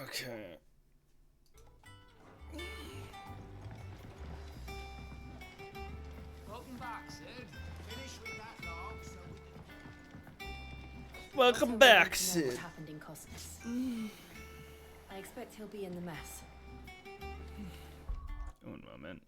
Okay. Welcome back, Sid. Finish with that log so we can... Welcome Also, back, we need to know Sid. what happened in Cosmos. I expect he'll be in the mess. One moment.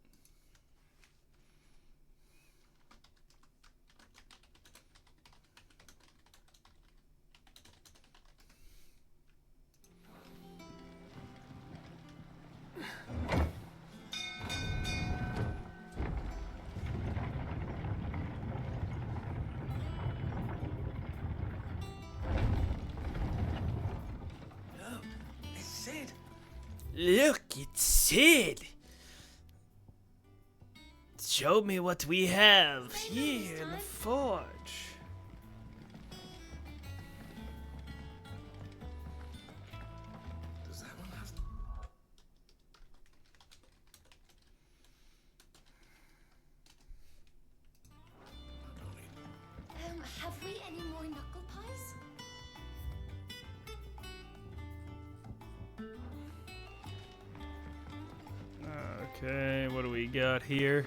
It's Sid. Look, it's Sid. Show me what we have here in the forge. Does that one have... Have we any more knuckle pies? Okay, what do we got here?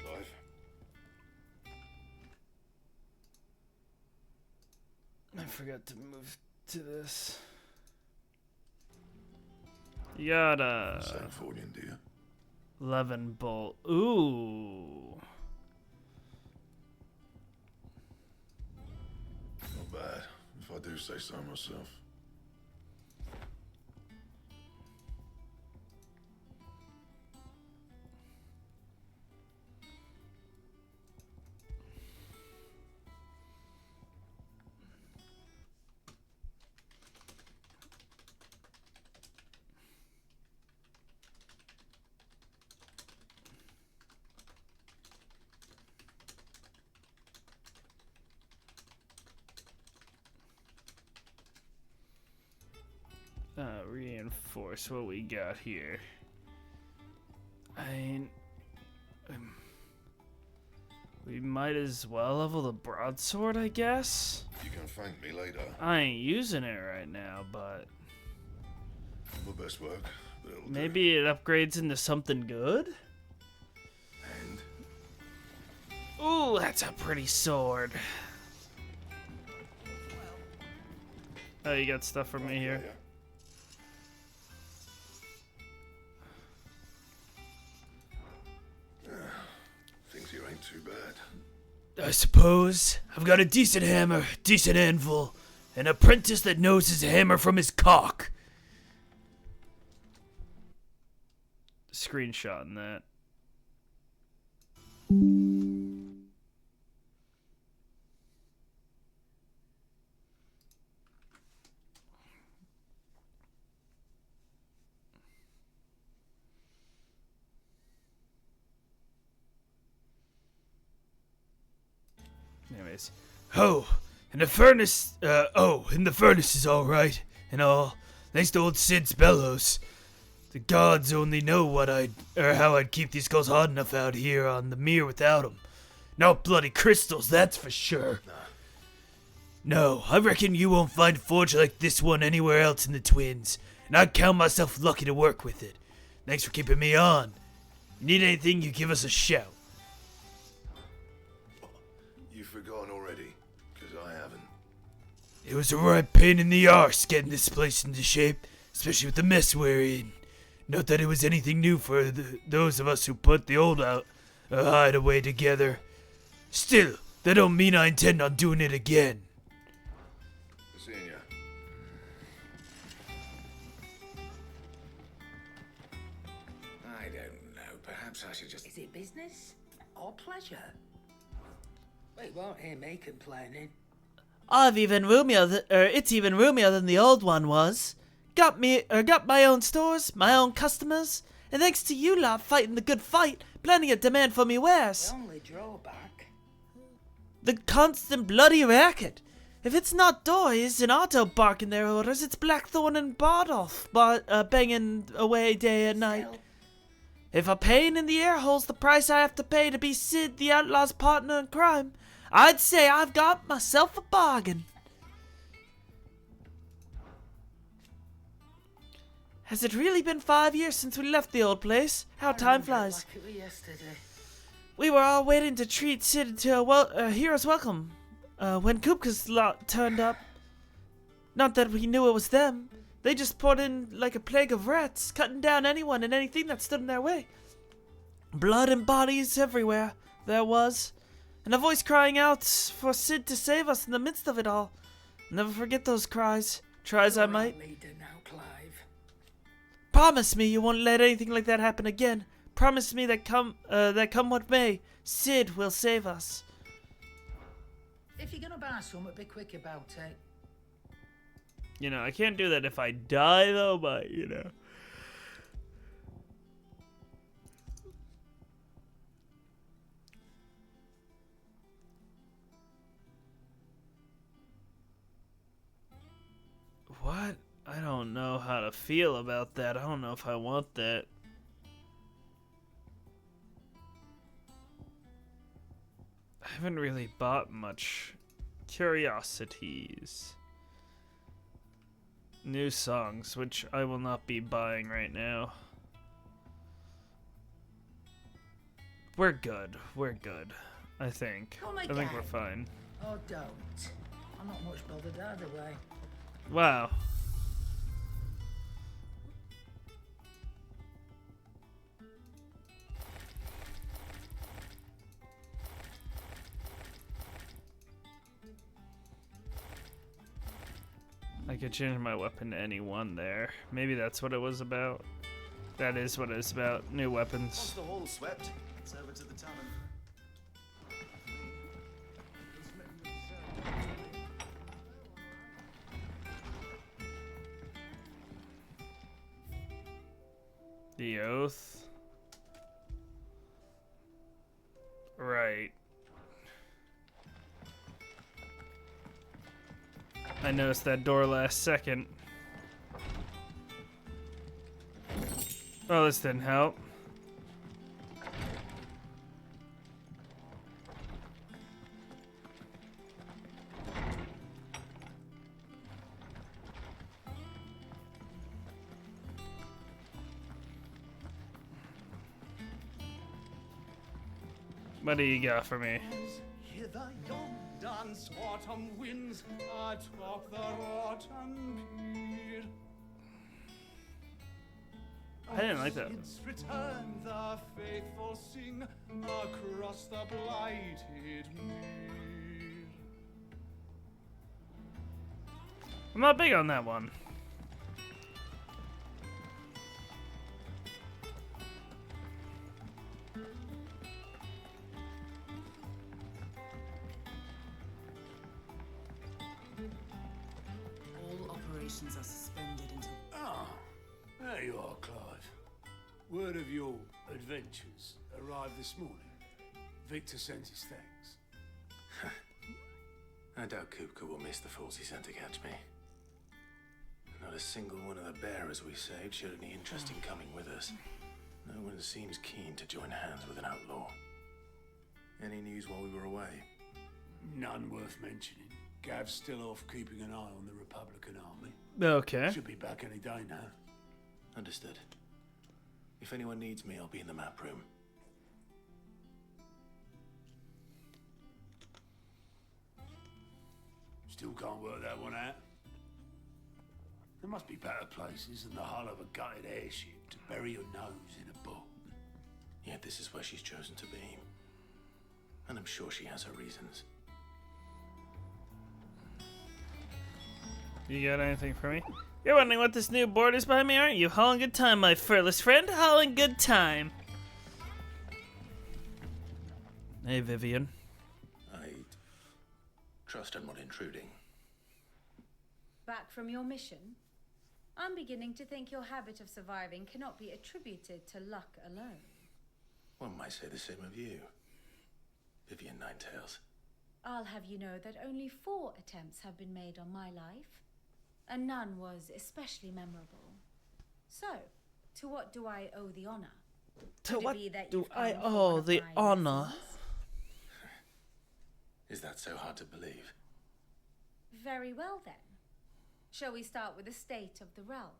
Clive? I forgot to move to this. You got a Same Fordian, do you? 11 bolt. Ooh. Not bad, if I do say so myself. Reinforce what we got here. We might as well level the broadsword, I guess. You can thank me later. I ain't using it right now, but My best work, but it'll maybe it upgrades into something good. do. And Ooh, that's a pretty sword. Oh, you got stuff for me here. yeah. Things here ain't too bad. I suppose. I've got a decent hammer, decent anvil, an apprentice that knows his hammer from his cock. Screenshotting that. Anyways. And the furnace, and the furnace is alright, and all. Thanks to old Sid's bellows. The gods only know how I'd keep these skulls hot enough out here on the mere without 'em. No bloody crystals, that's for sure. No, I reckon you won't find a forge like this one anywhere else in the Twins, and I'd count myself lucky to work with it. Thanks for keeping me on. You need anything, you give us a shout. You've forgotten already, because I haven't. It was a right pain in the arse getting this place into shape, especially with the mess we're in. Not that it was anything new for those of us who put the old hideaway together. Still, that don't mean I intend on doing it again. Seeing ya. I don't know. Perhaps I should just... Is it business or pleasure? We won't hear me complaining. It's even roomier than the old one was. Got my own stores, my own customers, And thanks to you lot fighting the good fight, plenty of demand for me wares. The only drawback. The constant bloody racket. If it's not Doys and Otto barking their orders, it's Blackthorn and Bardolph banging away day and night. Still, If a pain in the ear holds the price I have to pay to be Sid the Outlaw's partner in crime, I'd say I've got myself a bargain. Has it really been 5 years since we left the old place? How time flies. like it was yesterday. We were all waiting to treat Sid to a hero's welcome. When Kupka's lot turned up. Not that we knew it was them. They just poured in like a plague of rats, cutting down anyone and anything that stood in their way. Blood and bodies everywhere, there was. And a voice crying out for Sid to save us in the midst of it all. Never forget those cries. Try as I You're might. our leader now, Clive. Promise me you won't let anything like that happen again. Promise me that come what may, Sid will save us. If you're gonna buy something, be quick about it. You know, I can't do that if I die, though, but, you know. What? I don't know how to feel about that. I don't know if I want that. I haven't really bought much curiosities. New songs, which I will not be buying right now. We're good. We're good. I think. Come I think we're again. fine. Or don't. I'm not much bothered either way. Wow. I could change my weapon to any one there. Maybe that's what it was about. That is what it's about. New weapons. Once the hall's swept, it's over to the tavern. The oath. Right. I noticed that door last second. Oh, this didn't help. What do you got for me? Hear the young dance autumn winds atop the rotten pier. I didn't like that. Since return the faithful sing across the blighted mere. I'm not big on that one. All operations are suspended until. Ah, there you are, Clive. Word of your adventures arrived this morning. Victor sent his thanks. I doubt Kupka will miss the fools he sent to catch me. Not a single one of the bearers we saved showed any interest in coming with us. No one seems keen to join hands with an outlaw. Any news while we were away? None worth mentioning. Gav's still off keeping an eye on the Republican army. Okay. Should be back any day now. Understood. If anyone needs me, I'll be in the map room. Still can't work that one out. There must be better places than the hull of a gutted airship to bury your nose in a book. Yet this is where she's chosen to be. And I'm sure she has her reasons. You got anything for me? You're wondering what this new board is behind me, aren't you? Hauling good time, my furless friend. Hauling good time. Hey, Vivian. I'd trust I'm not intruding. Back from your mission? I'm beginning to think your habit of surviving cannot be attributed to luck alone. One might say the same of you, Vivian Ninetails. I'll have you know that only 4 attempts have been made on my life, and none was especially memorable. So, to what do I owe the honor? To Could it what be that do you've come I for one owe of the my honor? lessons? Is that so hard to believe? Very well then. Shall we start with the state of the realm?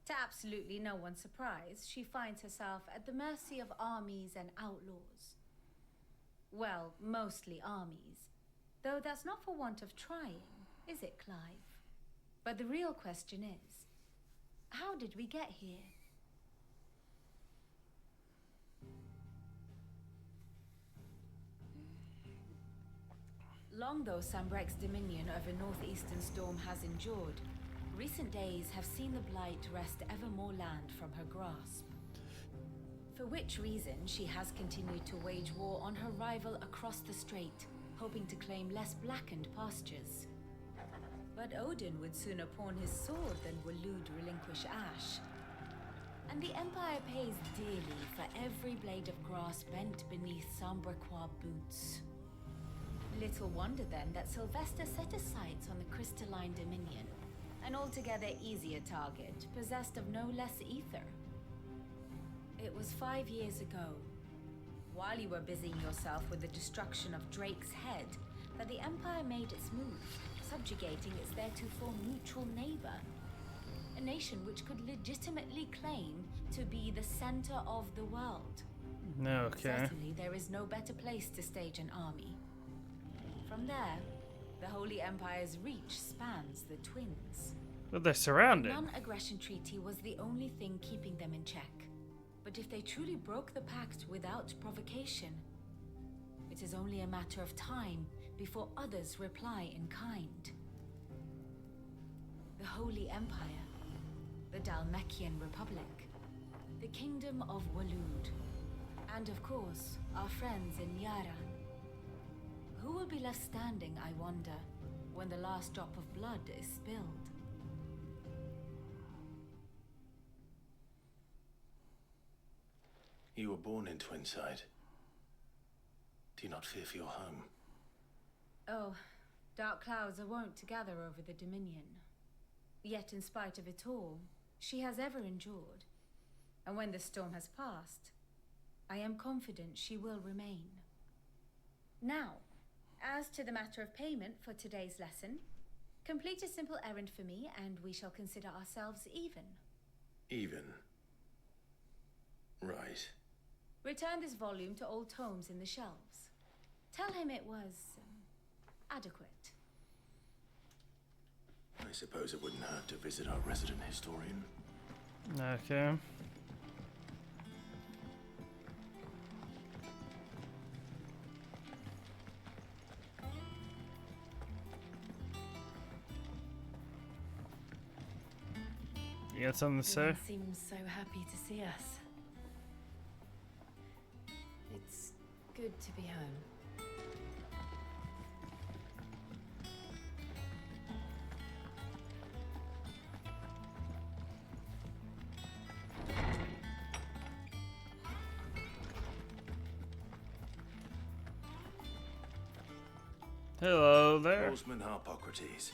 To absolutely no one's surprise, she finds herself at the mercy of armies and outlaws. Well, mostly armies. Though that's not for want of trying, is it, Clive? But the real question is, how did we get here? Long though Sambrek's dominion over northeastern Storm has endured, recent days have seen the Blight wrest ever more land from her grasp. For which reason she has continued to wage war on her rival across the strait, hoping to claim less blackened pastures. But Odin would sooner pawn his sword than Waloed relinquish Ash. And the Empire pays dearly for every blade of grass bent beneath Sambrequois boots. Little wonder then that Sylvester set his sights on the Crystalline Dominion, an altogether easier target, possessed of no less ether. It was 5 years ago, while you were busying yourself with the destruction of Drake's head, that the Empire made its move, subjugating its theretofore neutral neighbor. A nation which could legitimately claim to be the center of the world. Okay. Certainly there is no better place to stage an army. From there, the Holy Empire's reach spans the Twins. But they're surrounded. The non-aggression treaty was the only thing keeping them in check. But if they truly broke the pact without provocation, it is only a matter of time before others reply in kind. The Holy Empire, the Dalmekian Republic, the Kingdom of Waloed, and of course, our friends in Yaran. Who will be left standing, I wonder, when the last drop of blood is spilled? You were born in Twinside. Do you not fear for your home? Oh, dark clouds are wont to gather over the Dominion. Yet in spite of it all, she has ever endured. And when the storm has passed, I am confident she will remain. Now, as to the matter of payment for today's lesson, complete a simple errand for me and we shall consider ourselves even. Even? Right. Return this volume to old tomes in the shelves. Tell him it was adequate. I suppose it wouldn't hurt to visit our resident historian. Okay. You got something to say? Everyone seems so happy to see us. It's good to be home. Hello there. Horseman Harpocrates.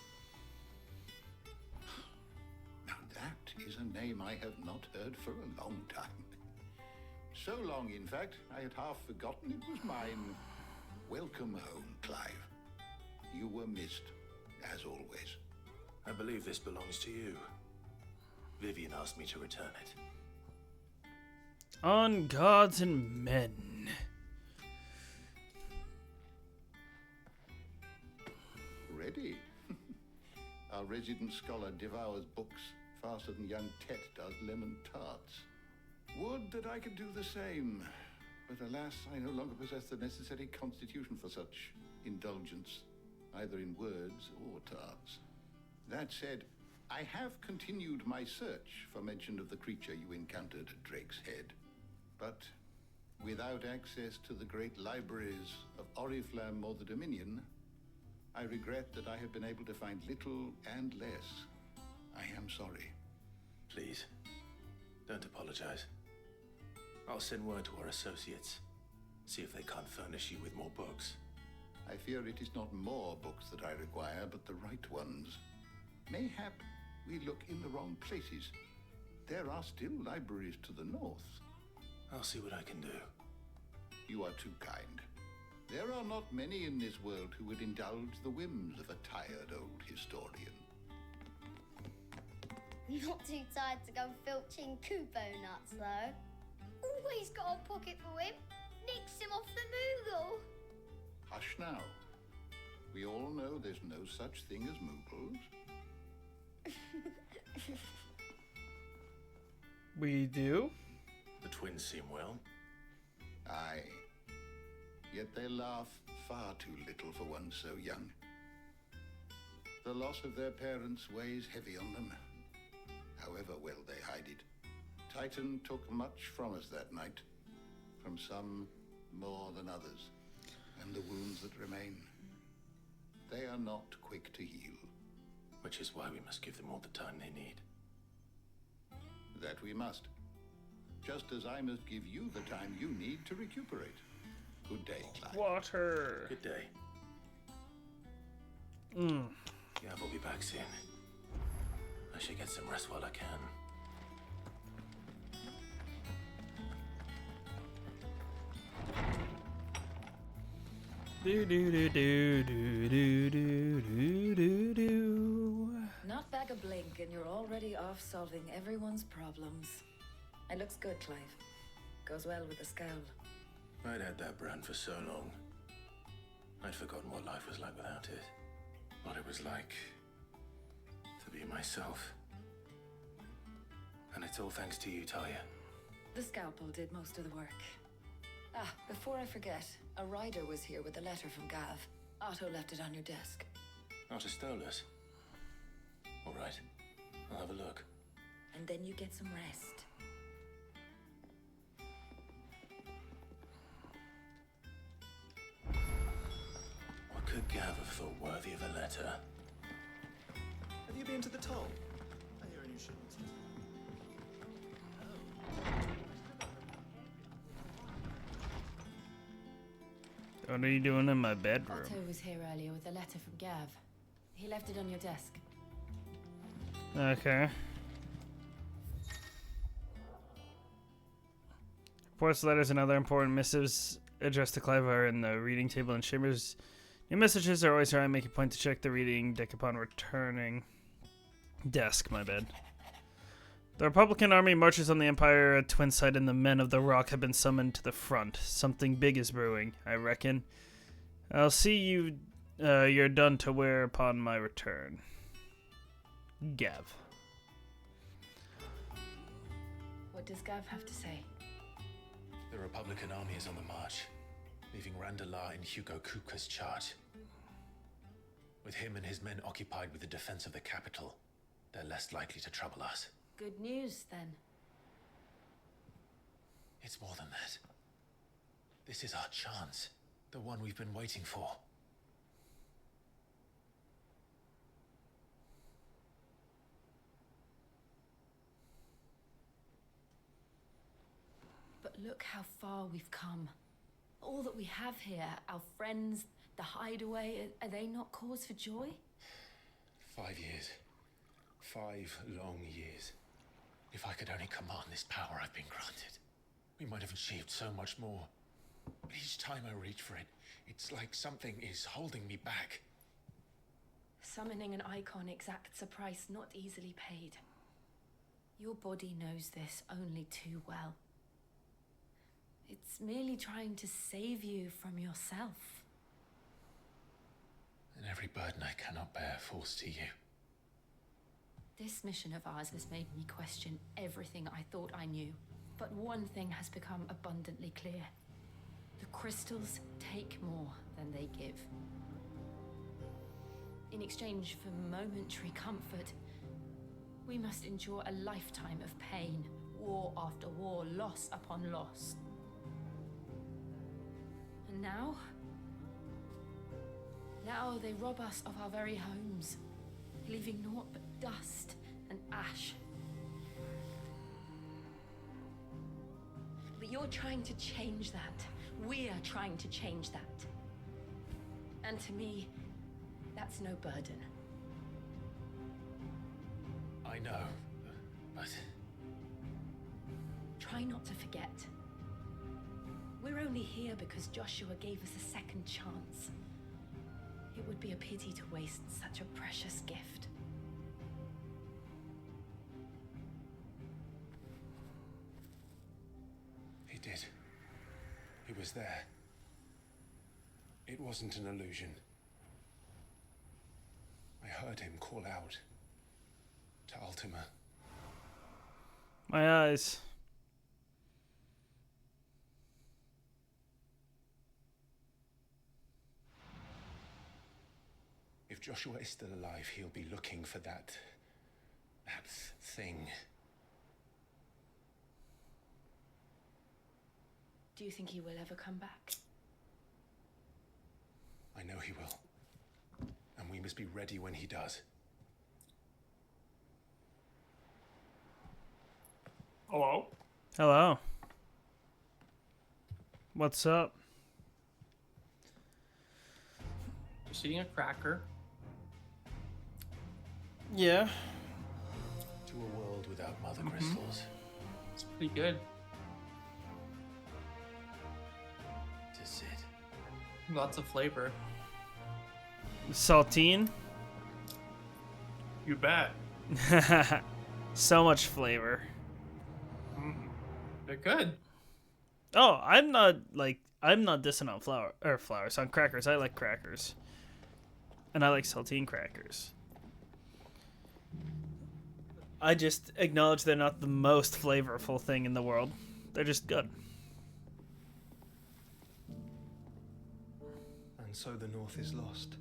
Now that is a name I have not heard for a long time. So long, in fact, I had half forgotten it was mine. Welcome home, Clive. You were missed, as always. I believe this belongs to you. Vivian asked me to return it. On gods and men. Ready? Our resident scholar devours books faster than young Tet does lemon tarts. Would that I could do the same, but alas, I no longer possess the necessary constitution for such indulgence, either in words or tarts. That said, I have continued my search for mention of the creature you encountered at Drake's Head, but without access to the great libraries of Oriflamme or the Dominion, I regret that I have been able to find little and less. I am sorry. please. Don't apologize. I'll send word to our associates. See if they can't furnish you with more books. I fear it is not more books that I require, but the right ones. Mayhap we look in the wrong places. There are still libraries to the north. I'll see what I can do. You are too kind. There are not many in this world who would indulge the whims of a tired old historian. Not too tired to go filching Kupo nuts, though. Always got a pocket for him. Nicks him off the Moogle. Hush now. We all know there's no such thing as Moogles. We do? The twins seem well. Aye. Yet they laugh far too little for one so young. The loss of their parents weighs heavy on them, however well they hide it. Titan took much from us that night, from some more than others, and the wounds that remain, they are not quick to heal. Which is why we must give them all the time they need. That we must. Just as I must give you the time you need to recuperate. Good day, Clive. Water. Good day. Yeah, we'll be back soon. I should get some rest while I can. Do do do do do do do do do. Not back a blink and you're already off solving everyone's problems. It looks good, Clive. Goes well with the scowl. I'd had that brand for so long. I'd forgotten what life was like without it. What it was like to be myself. And it's all thanks to you, Talia. The scalpel did most of the work. Ah, before I forget, a rider was here with a letter from Gav. Otto left it on your desk. Otto stole us. All right, I'll have a look. And then you get some rest. What could Gav have thought worthy of a letter? Have you been to the toll? I hear a new shipment. What are you doing in my bedroom? Otto was here earlier with a letter from Gav. He left it on your desk. Okay. Reports, letters, and other important missives addressed to Clive are in the reading table in chambers. New messages are always around. Make a point to check the reading deck upon returning. Desk, my bad. The Republican army marches on the Empire at Twin Side, and the men of the Rock have been summoned to the front. Something big is brewing, I reckon. I'll see you're done to wear upon my return. Gav. What does Gav have to say? The Republican army is on the march, leaving Randalar in Hugo Kupka's charge. With him and his men occupied with the defense of the capital, they're less likely to trouble us. Good news, then. It's more than that. This is our chance. The one we've been waiting for. But look how far we've come. All that we have here, our friends, the hideaway, are they not cause for joy? 5 years. 5 long years. If I could only command this power I've been granted, we might have achieved so much more. But each time I reach for it, it's like something is holding me back. Summoning an icon exacts a price not easily paid. Your body knows this only too well. It's merely trying to save you from yourself. And every burden I cannot bear falls to you. This mission of ours has made me question everything I thought I knew. But one thing has become abundantly clear. The crystals take more than they give. In exchange for momentary comfort, we must endure a lifetime of pain, war after war, loss upon loss. And now they rob us of our very homes, leaving naught but dust and ash. But you're trying to change that. We're trying to change that. And to me, that's no burden. I know, but... Try not to forget. We're only here because Joshua gave us a second chance. It would be a pity to waste such a precious gift. He did. He was there. It wasn't an illusion. I heard him call out to Ultima. My eyes. If Joshua is still alive, he'll be looking for that thing. Do you think he will ever come back? I know he will. And we must be ready when he does. Hello? Hello. What's up? Just eating a cracker. Yeah. To a world without mother crystals. It's pretty good. Tis it. Lots of flavor. Saltine? You bet. So much flavor. They're good. Oh, I'm not dissing on flowers on crackers. I like crackers. And I like saltine crackers. I just acknowledge they're not the most flavorful thing in the world. They're just good. And so the North is lost.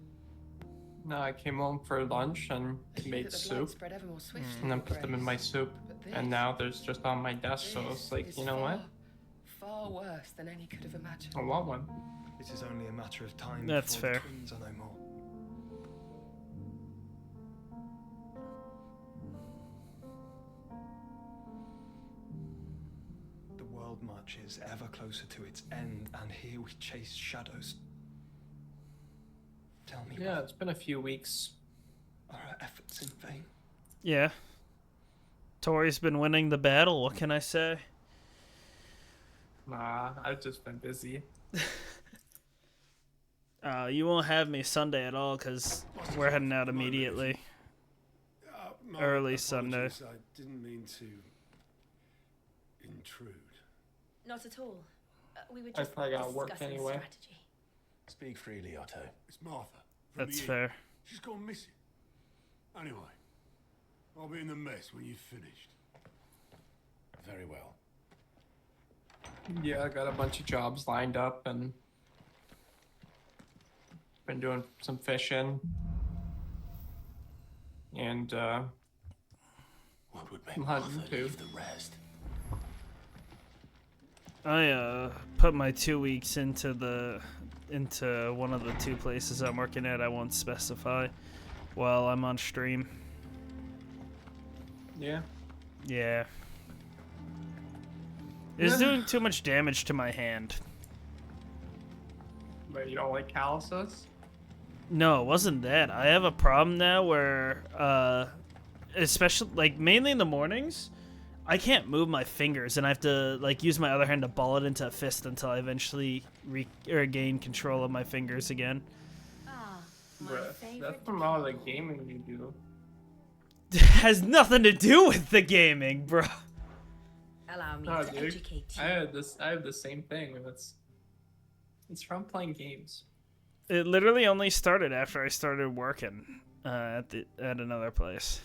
No, I came home for lunch and made soup. And then put them in my soup. And now there's just on my desk, so it's like, you know what? Far worse than any could have imagined. I want one. It is only a matter of time That's before fair. the twins are no more. The world marches ever closer to its end, and here we chase shadows. Tell me, Yeah, it's been a few weeks. are our efforts in vain? Yeah. Tori's been winning the battle, what can I say? Nah, I've just been busy. You won't have me Sunday at all, because we're heading out immediately. My Early Sunday. apologies, I didn't mean to intrude. Not at all. We were I just probably gotta work discussing anyway. strategy. Speak freely, Otto. It's Martha. From That's the inn. fair. She's gone missing. Anyway, I'll be in the mess when you've finished. Very well. Yeah, I got a bunch of jobs lined up and been doing some fishing. And What would make I'm hunting Martha too. leave the rest? I put my 2 weeks into one of the two places I'm working at. I won't specify while I'm on stream. yeah. Yeah. It's doing too much damage to my hand. But you don't like calluses? No, it wasn't that. I have a problem now where, especially, like, mainly in the mornings, I can't move my fingers, and I have to, like, use my other hand to ball it into a fist until I eventually regain control of my fingers again. Ah, my Bruh, favorite. that's from all the gaming you do. Has nothing to do with the gaming, bro. Allow me No, to dude. educate you. I have the same thing. And it's from playing games. It literally only started after I started working at another place.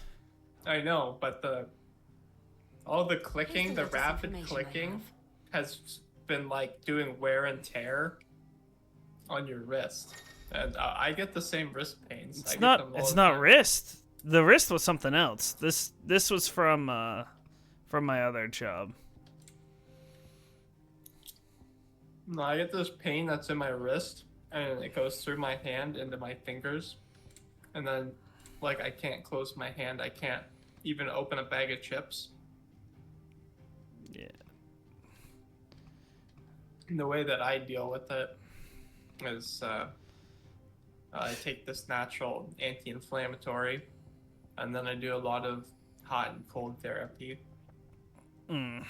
I know, but all the clicking, Here's the latest rapid information I clicking, has been like doing wear and tear on your wrist, and I get the same wrist pains. I It's get not. them all It's the not time. wrist. The wrist was something else. This was from my other job. No, I get this pain that's in my wrist, and it goes through my hand into my fingers, and then like I can't close my hand. I can't even open a bag of chips. Yeah. the way that I deal with it is I take this natural anti-inflammatory, and then I do a lot of hot and cold therapy. Mm.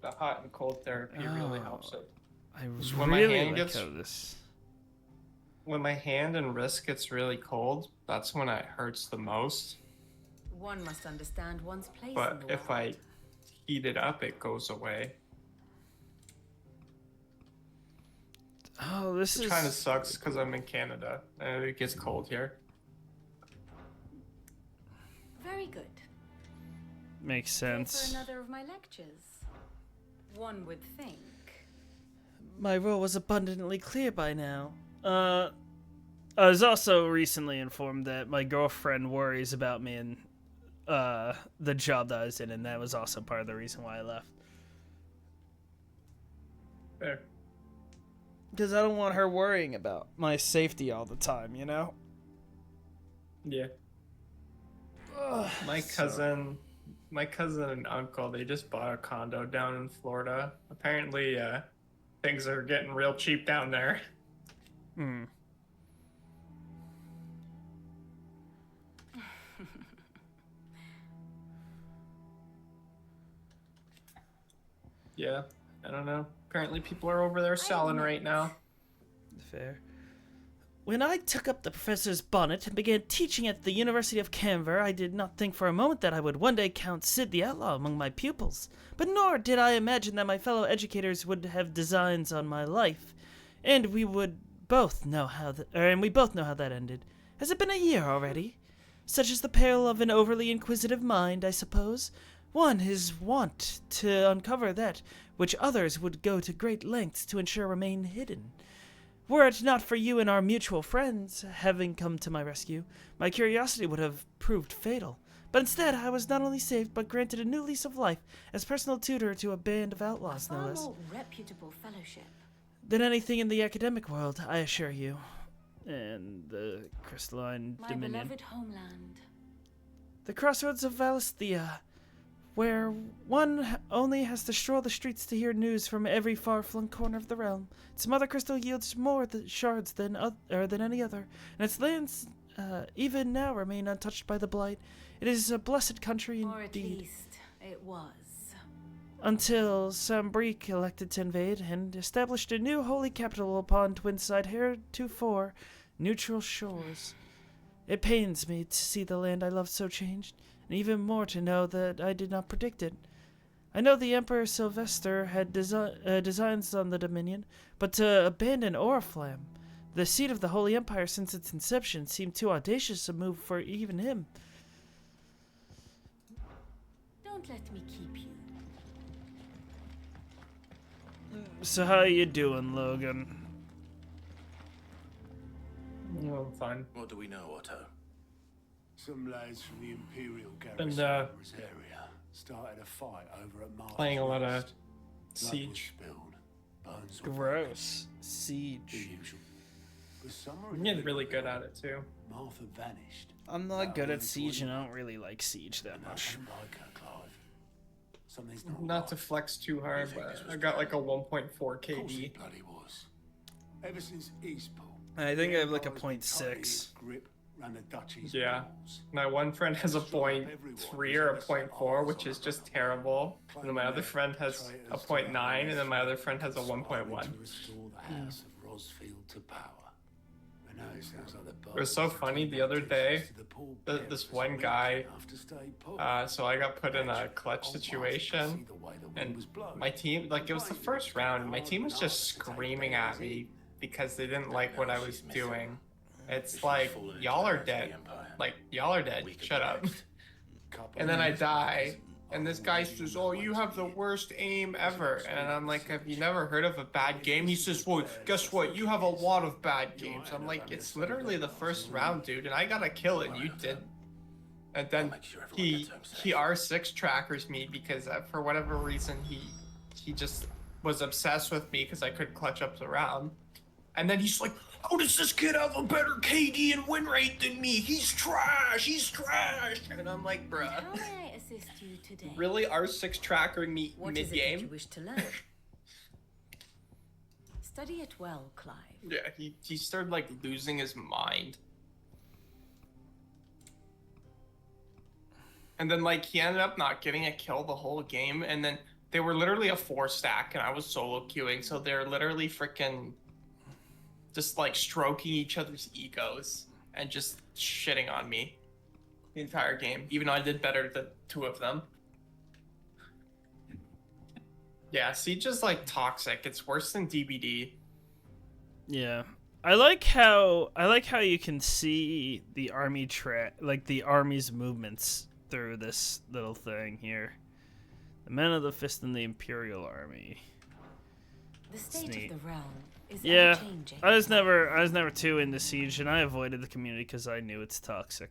The hot and cold therapy really helps it. I When my really hand like gets- how this. When my hand and wrist gets really cold, that's when it hurts the most. One must understand one's place in But the if world. I heat it up, it goes away. Oh, this Which is kind of sucks because I'm in Canada and it gets cold here. Very good. makes Here sense. for another of my lectures. One would think. My role was abundantly clear by now. I was also recently informed that my girlfriend worries about me and the job that I was in, and that was also part of the reason why I left. Fair. Because I don't want her worrying about my safety all the time, you know? Yeah. My cousin and uncle, they just bought a condo down in Florida. Apparently, things are getting real cheap down there. Hmm. Yeah, I don't know. Apparently people are over there selling right now. Fair. When I took up the professor's bonnet and began teaching at the University of Canberra, I did not think for a moment that I would one day count Sid the Outlaw among my pupils. But nor did I imagine that my fellow educators would have designs on my life, and we both know how that ended. Has it been a year already? Such is the peril of an overly inquisitive mind, I suppose. One is wont to uncover that which others would go to great lengths to ensure remain hidden. Were it not for you and our mutual friends having come to my rescue, my curiosity would have proved fatal. But instead, I was not only saved, but granted a new lease of life as personal tutor to a band of outlaws, no Far less, more reputable fellowship. than anything in the academic world, I assure you. And the crystalline My dominion. beloved homeland. The crossroads of Valisthea, where one only has to stroll the streets to hear news from every far-flung corner of the realm. Its mother crystal yields more shards than any other, and its lands even now remain untouched by the blight. It is a blessed country Or at indeed. least it was. Until Sambrique elected to invade and established a new holy capital upon Twinside heretofore neutral shores. It pains me to see the land I loved so changed, and even more to know that I did not predict it. I know the Emperor Sylvester had designs on the Dominion, but to abandon Oriflamme, the seat of the Holy Empire since its inception, seemed too audacious a move for even him. Don't let me keep you. So how you doing, Logan? Well, fine. What do we know, Otto? Some lads from the Imperial And, garrison in this area started a fight over at Martha's playing a lot of Rest. Blood was Siege. spilled, bones were Gross. broken. The Siege. usual. But somewhere I'm in getting the really middle, good at it too. Martha vanished. I'm not That good at was Siege, when- and I don't really like Siege that And I much. don't like her, Clive. Something's not Not to right. flex too hard, think this but was I got like a 1.4 Of course KD. it bloody was. Ever since Eastpool. I think I have like a Empire's been tightly 0.6. grip round the duchy's Yeah. walls. My one friend has a 0.3 or a 0.4, which is just terrible. And then my other friend has a 0.9, and then my other friend has a 1.1. To restore the house of Rosfield to power. I know it sounds like the It was so funny the other day. This one guy, so I got put in a clutch situation, and my team, like it was the first round, and my team was just screaming at me because they didn't like what I was doing. It's like, y'all are dead. Like, y'all are dead. Shut up. And then I die, and this guy says, oh, you have the worst aim ever. And I'm like, have you never heard of a bad game? He says, well, guess what? You have a lot of bad games. I'm like, it's literally the first round, dude, and I got a kill and you didn't. And then he R6 trackers me because for whatever reason he just was obsessed with me because I couldn't clutch up the round. And then he's like, how does this kid have a better KD and win rate than me? He's trash. He's trash. And I'm like, bruh. How may I assist you today? Really, R6 trackering me What is it that you mid-game? wish to learn? Study it well, Clive. Yeah, he started like losing his mind. And then like he ended up not getting a kill the whole game, and then they were literally a 4-stack and I was solo queuing, so they're literally freaking just like stroking each other's egos and just shitting on me the entire game, even though I did better than 2 of them. Yeah, Siege is like toxic. It's worse than DBD. Yeah. I like how you can see the army like the army's movements through this little thing here. The Men of the Fist and the Imperial Army. The state of the realm is yeah, ever-changing. I was never too into Siege, and I avoided the community because I knew it's toxic.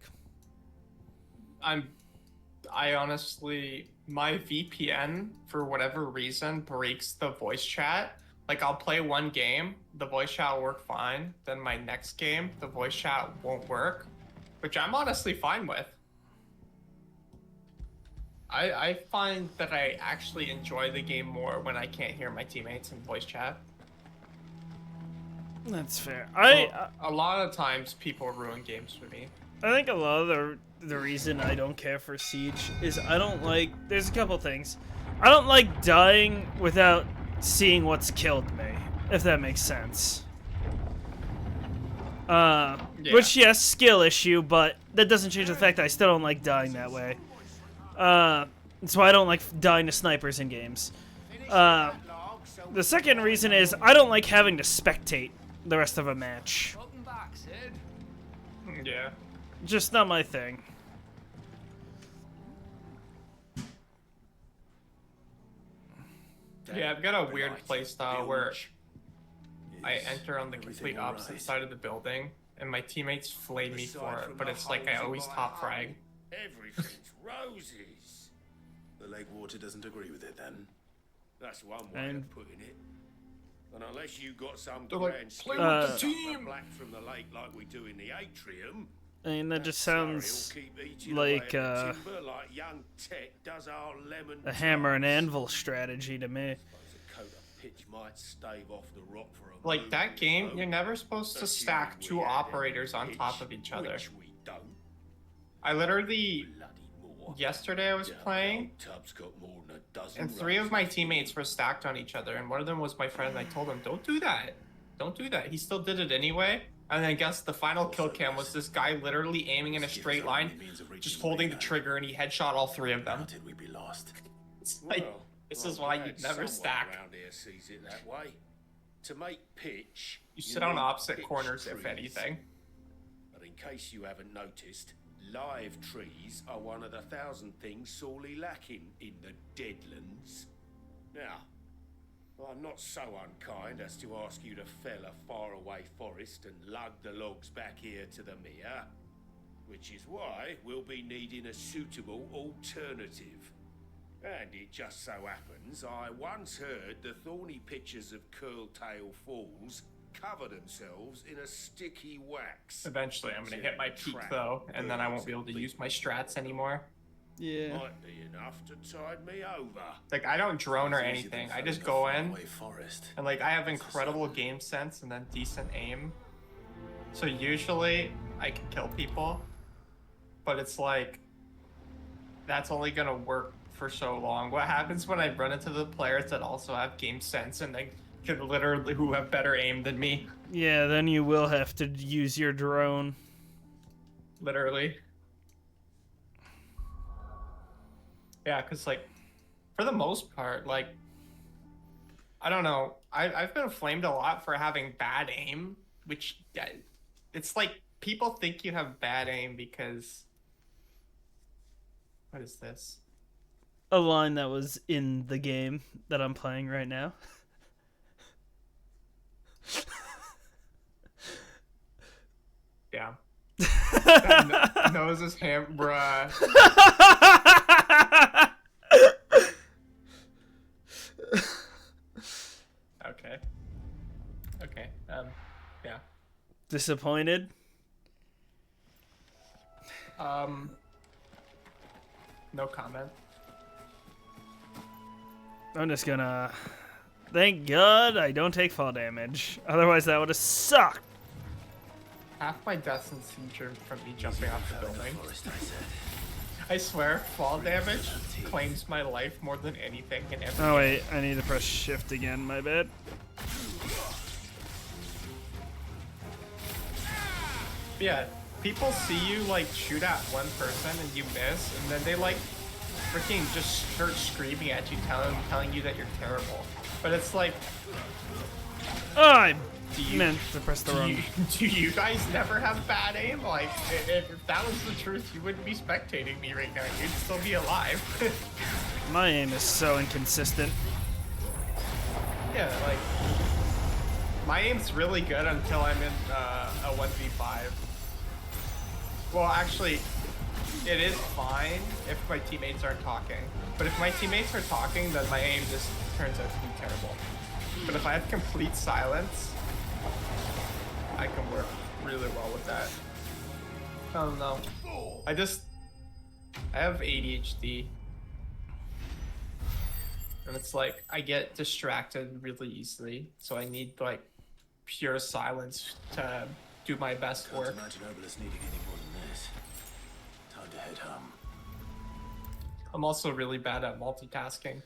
I honestly, my VPN for whatever reason breaks the voice chat. Like I'll play one game, the voice chat will work fine. Then my next game, the voice chat won't work, which I'm honestly fine with. I find that I actually enjoy the game more when I can't hear my teammates in voice chat. That's fair. A lot of times people ruin games for me. I think a lot of the reason I don't care for Siege is I don't like... There's a couple things. I don't like dying without seeing what's killed me, if that makes sense. Yeah. Which, yes, skill issue, but that doesn't change the fact that I still don't like dying that way. That's why I don't like dying to snipers in games. The second reason is I don't like having to spectate the rest of a match. Yeah. Just not my thing. Yeah, I've got a weird playstyle where I enter on the complete opposite side of the building, and my teammates flame me for it, but it's like I always top frag. Everything's roses. The lake water doesn't agree with it then. That's one way of putting it. And unless you got some They're like, grand "Play skill with the to suck team!" black from the lake like we do in the atrium. I mean, that just sounds like like young Tet does our lemon a hammer and tarts. anvil strategy to me. Suppose a coat of pitch might stave off the rock for a Like moment, that game, though. you're never supposed to stack 2 operators on top of each other. Which we don't. I literally, Bloody more. yesterday I was playing, Tub's got more than a dozen and 3 of my roses. teammates were stacked on each other, and one of them was my friend, and I told him, don't do that. Don't do that. He still did it anyway. And then I guess the final kill cam was this guy literally aiming in a straight line, just holding the trigger, and he headshot all 3 of them. Did we be lost? It's like, Well, this is I'm why glad you'd never someone stack. around here sees it that way. To make pitch, You sit on need opposite pitch corners, if trees. anything. But in case you haven't noticed, live trees are one of the 1,000 things sorely lacking in the Deadlands. Now, I'm not so unkind as to ask you to fell a faraway forest and lug the logs back here to the mere, which is why we'll be needing a suitable alternative. And it just so happens I once heard the thorny pitchers of Curltail Falls cover themselves in a sticky wax. Eventually, I'm gonna hit my peak though, and then I won't be able to use my strats anymore. Yeah. Might be enough to tide me over. Like, I don't drone or anything. I just go in, Forest. and like, I have incredible game sense and then decent aim. So usually, I can kill people, but it's like, that's only gonna work for so long. What happens when I run into the players that also have game sense and they can literally, who have better aim than me? Yeah, then you will have to use your drone. Literally. Yeah, because, like, for the most part, like, I don't know. I've been flamed a lot for having bad aim, which, yeah, it's like people think you have bad aim because... What is this? A line that was in the game that I'm playing right now. Yeah. Nose is ham, bruh. Okay. Okay. Yeah. Disappointed? No comment. I'm just gonna... Thank God I don't take fall damage. Otherwise that would have sucked. Half my deaths in Siege are from me jumping off the building. I swear, fall damage claims my life more than anything in every Oh wait, I need to press shift again, my bad. Yeah, people see you like shoot at one person and you miss, and then they like freaking just start screaming at you, telling you that you're terrible. But it's like, Oh, I meant to press the wrong. Do you guys never have bad aim? Like, if that was the truth, you wouldn't be spectating me right now. You'd still be alive. My aim is so inconsistent. Yeah, like, my aim's really good until I'm in a 1v5. Well, actually, it is fine if my teammates aren't talking. But if my teammates are talking, then my aim just turns out to be terrible. But if I have complete silence, I can work really well with that. I don't know. I have ADHD. And it's like, I get distracted really easily. So I need like pure silence to do my best work. Can't imagine Obelisk needing any more than this. Time to head home. I'm also really bad at multitasking.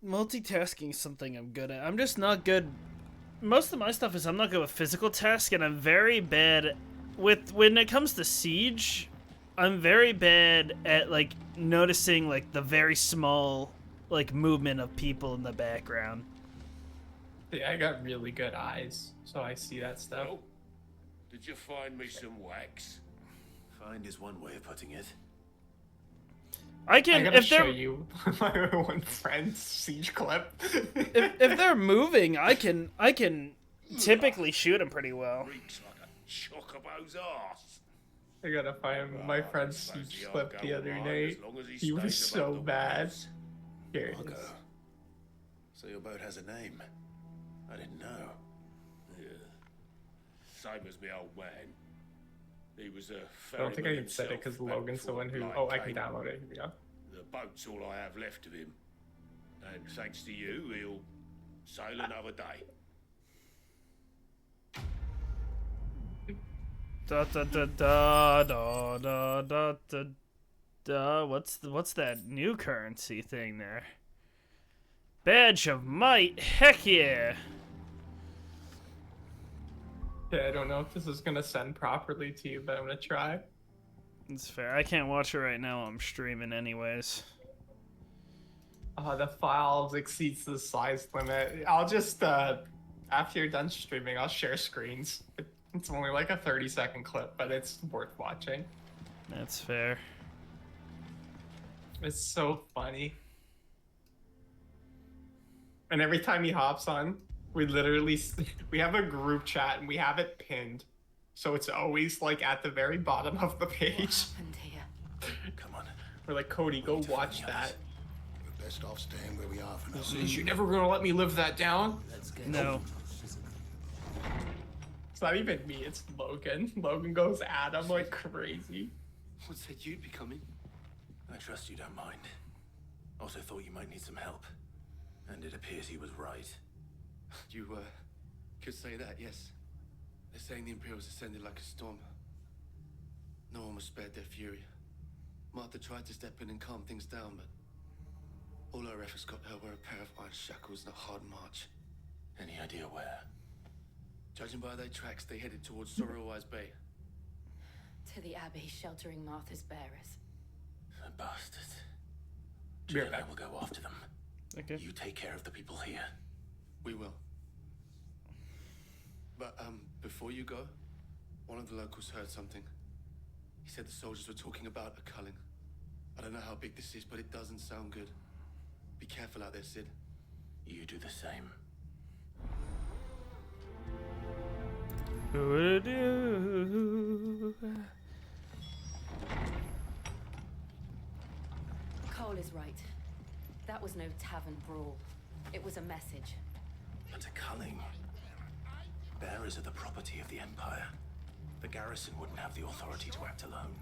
Multitasking is something I'm good at. I'm just not good. Most of my stuff is I'm not good with physical tasks, and I'm very bad with when it comes to Siege. I'm very bad at like noticing like the very small like movement of people in the background. Yeah, I got really good eyes, so I see that stuff. Oh, did you find me some wax? Find is one way of putting it. I can I'm gonna if show they're you my one friend's Siege clip. if they're moving, I can typically shoot them pretty well. Reeks like a chocobo's arse. I gotta find my friend's Siege clip the other night. He was so bad. Here it is. So your boat has a name. I didn't know. Yeah. Same as me old man. He was a I don't think I can ferryman say it himself because back Logan's the before one who... Blight Oh, I can came. download it. Here we go. The boat's all I have left of him. And thanks to you, he'll sail another day. Da da da da da da da da da. What's that new currency thing there? Badge of Might. Heck yeah. Yeah, I don't know if this is gonna send properly to you, but I'm gonna try. It's fair. I can't watch it right now. I'm streaming anyways. The file exceeds the size limit. I'll just, after you're done streaming, I'll share screens. It's only like a 30-second clip, but it's worth watching. That's fair. It's so funny. And every time he hops on, we literally, we have a group chat and we have it pinned. So it's always like at the very bottom of the page. Come on. We're like, Cody, go watch that. We're best off staying where we are for now. You're never gonna let me live that down? No. It's not even me, it's Logan. Logan goes at him like crazy. What said you'd be coming? I trust you don't mind. Also thought you might need some help. And it appears he was right. You, could say that, yes. They're saying the Imperials ascended like a storm. No one was spared their fury. Martha tried to step in and calm things down, but all our efforts got her were a pair of iron shackles and a hard march. Any idea where? Judging by their tracks, they headed towards Sorrowwise Bay. To the Abbey sheltering Martha's bearers. The bastards. Be right Jill and I back. will go after them. Okay. You take care of the people here. We will. But, before you go, one of the locals heard something. He said the soldiers were talking about a culling. I don't know how big this is, but it doesn't sound good. Be careful out there, Sid. You do the same. Cole is right. That was no tavern brawl. It was a message. But a culling. Bearers are the property of the Empire. The garrison wouldn't have the authority to act alone.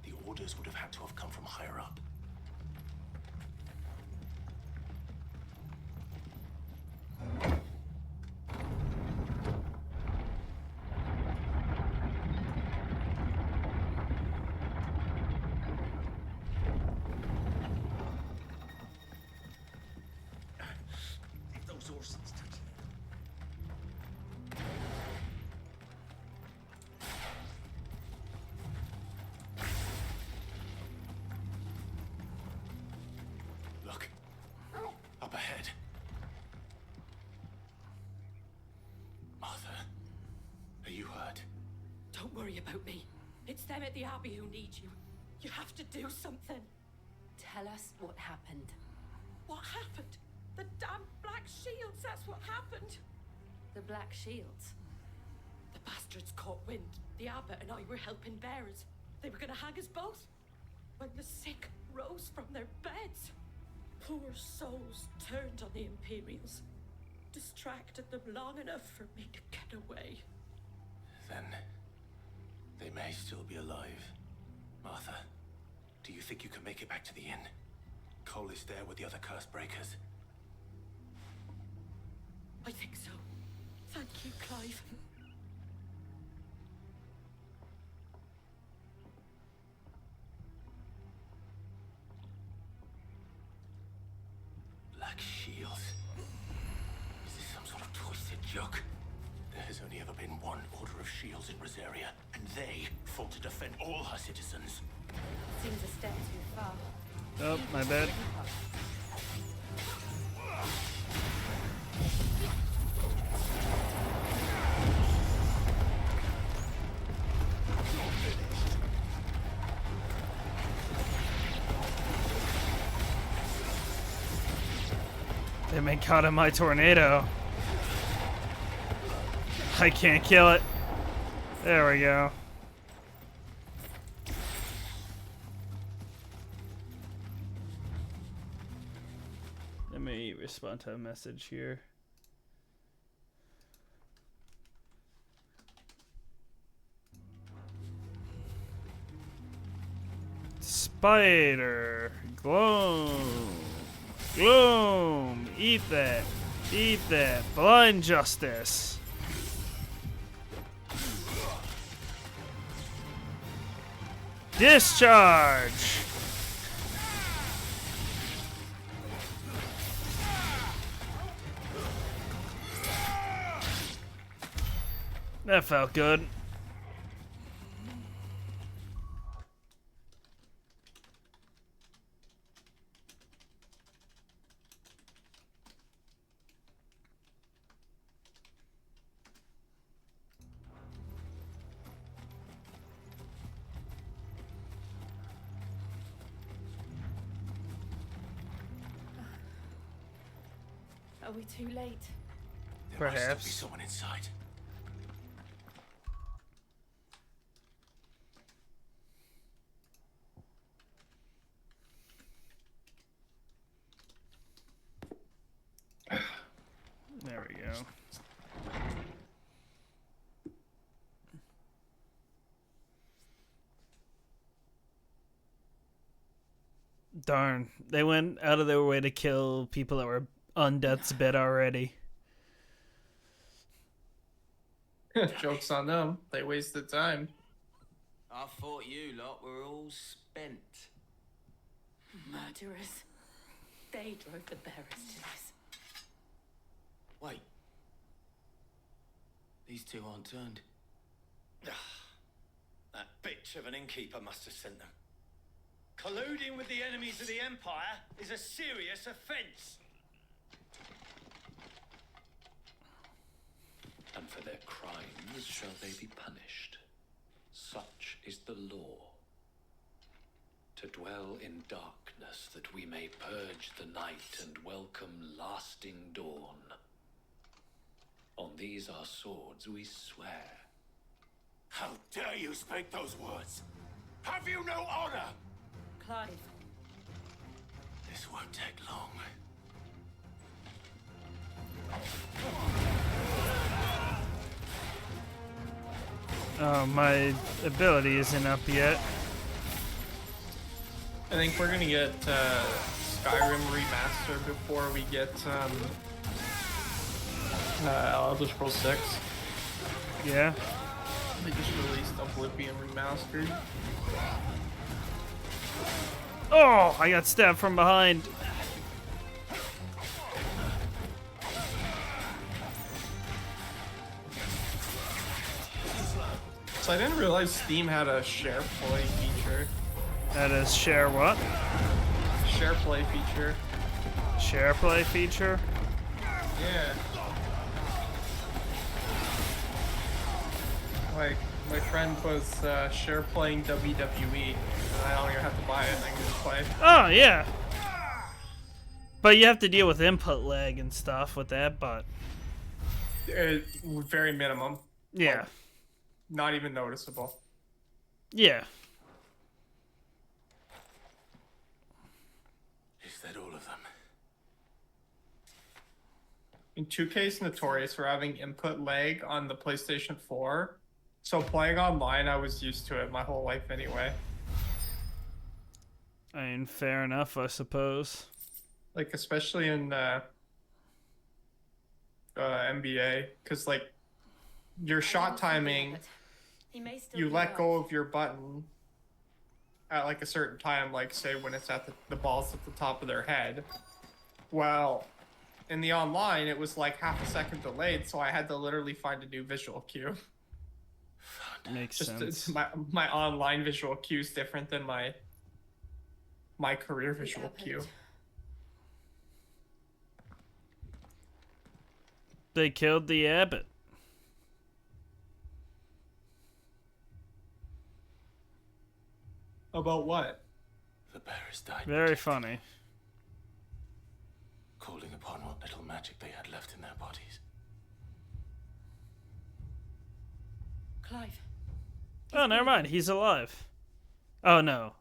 The orders would have had to have come from higher up. them at the Abbey who need you. You have to do something. Tell us what happened. What happened? The damn Black Shields, that's what happened. The Black Shields? The bastards caught wind. The abbot and I were helping bearers. They were gonna hang us both. When the sick rose from their beds, poor souls turned on the Imperials. Distracted them long enough for me to get away. Then they may still be alive. Martha, do you think you can make it back to the inn? Cole is there with the other curse breakers. I think so. Thank you, Clive. Black Shields? Is this some sort of twisted joke? There has only ever been one Order of Shields in Rosaria, and they fought to defend all her citizens. Seems a step too far. Oh, my bad. They've been caught in my tornado. I can't kill it. There we go. Let me respond to a message here. Spider. Gloom. Gloom. Eat that. Eat that. Blind justice. Discharge. That felt good. Are we too late? There must still Perhaps. be someone inside. There we go. Darn. They went out of their way to kill people that were on death's bed already. Joke's on them. They wasted time. I thought you lot were all spent. Murderers. They drove the bearers to this. Wait. These two aren't turned. That bitch of an innkeeper must have sent them. Colluding with the enemies of the Empire is a serious offense. And for their crimes shall they be punished. Such is the law. To dwell in darkness that we may purge the night and welcome lasting dawn. On these our swords we swear. How dare you speak those words? Have you no honor? Clive. This won't take long. Oh, my ability isn't up yet. I think we're gonna get Skyrim remastered before we get Elder Scrolls 6. Yeah. They just released Oblivion remastered. Oh, I got stabbed from behind. So I didn't realize Steam had a share play feature. That is share what? Share play feature. Share play feature? Yeah. Like, My friend was share playing WWE. I don't even have to buy it. I can just play. Oh yeah. But you have to deal with input lag and stuff with that, but Very minimum. yeah. Like, not even noticeable. Yeah. Is that all of them? And 2K is notorious for having input lag on the PlayStation 4. So playing online, I was used to it my whole life anyway. I mean, fair enough, I suppose. Like, especially in NBA, because, like, your shot timing, you let go of your button at, like, a certain time, like, say, when it's at the ball's at the top of their head. Well, in the online, it was, like, half a second delayed, so I had to literally find a new visual cue. Makes Just sense. my online visual cue is different than my career visual cue. They killed the abbot. About what? The bearers died. Very funny. Calling upon what little magic they had left in their bodies. Clive. Oh, never mind. He's alive. Oh no.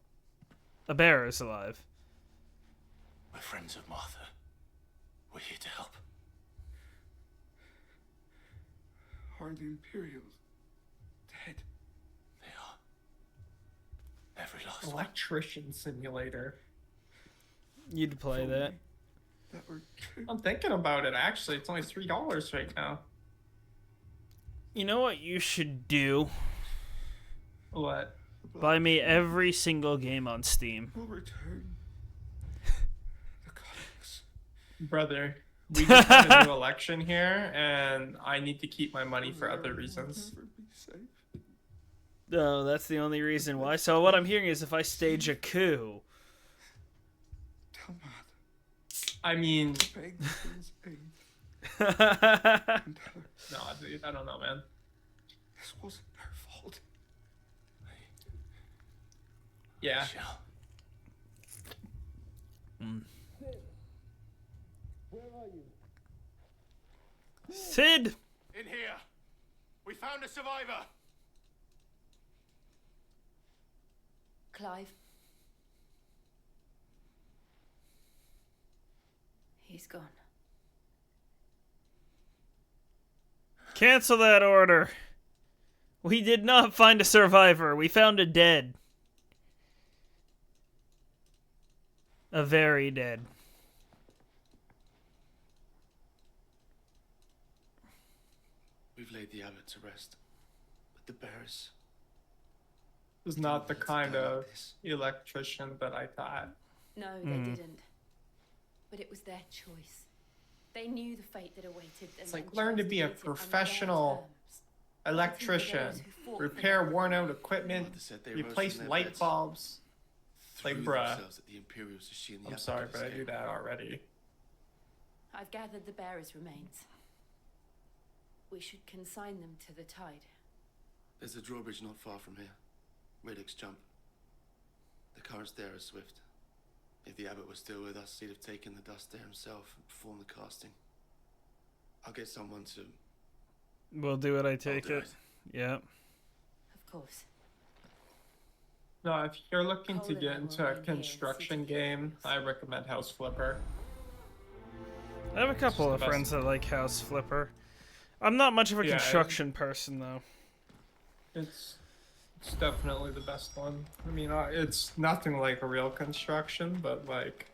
A bear is alive. We're friends of Martha. We're here to help. Are the Imperials dead? They are. Every last one. Electrician Simulator. You'd play that. That were true. I'm thinking about it, actually. It's only $3 right now. You know what you should do? What? Buy me every single game on Steam. Will return. The goddess. Brother, we just had a new election here, and I need to keep my money for other reasons. Never be safe. No, that's the only reason why. So what I'm hearing is if I stage a coup. Tell Martha. I mean... Beg for his aid. No, dude, I don't know, man. This wasn't her fault. Yeah. Where are you? Sid! In here. We found a survivor. Clive. He's gone. Cancel that order. We did not find a survivor. We found a dead. A very dead. We've laid the abbot to rest, but the bearers Is not the kind of electrician that I thought. No, they didn't. But it was their choice. They knew the fate that awaited them. It's like, learn to be a professional electrician, repair worn out equipment, replace light bulbs. Like, bruh. I'm sorry, but I do that already. I've gathered the bearers' remains. We should consign them to the tide. There's a drawbridge not far from here. Riddick's jump. The currents there are swift. If the abbot was still with us, he'd have taken the dust there himself and performed the casting. I'll get someone to... We'll do it, I take it. Yeah. Of course. No, if you're looking to get into a construction game, I recommend House Flipper. I have a couple of friends that like House Flipper. I'm not much of a construction person, though. It's definitely the best one. I mean, it's nothing like a real construction, but like...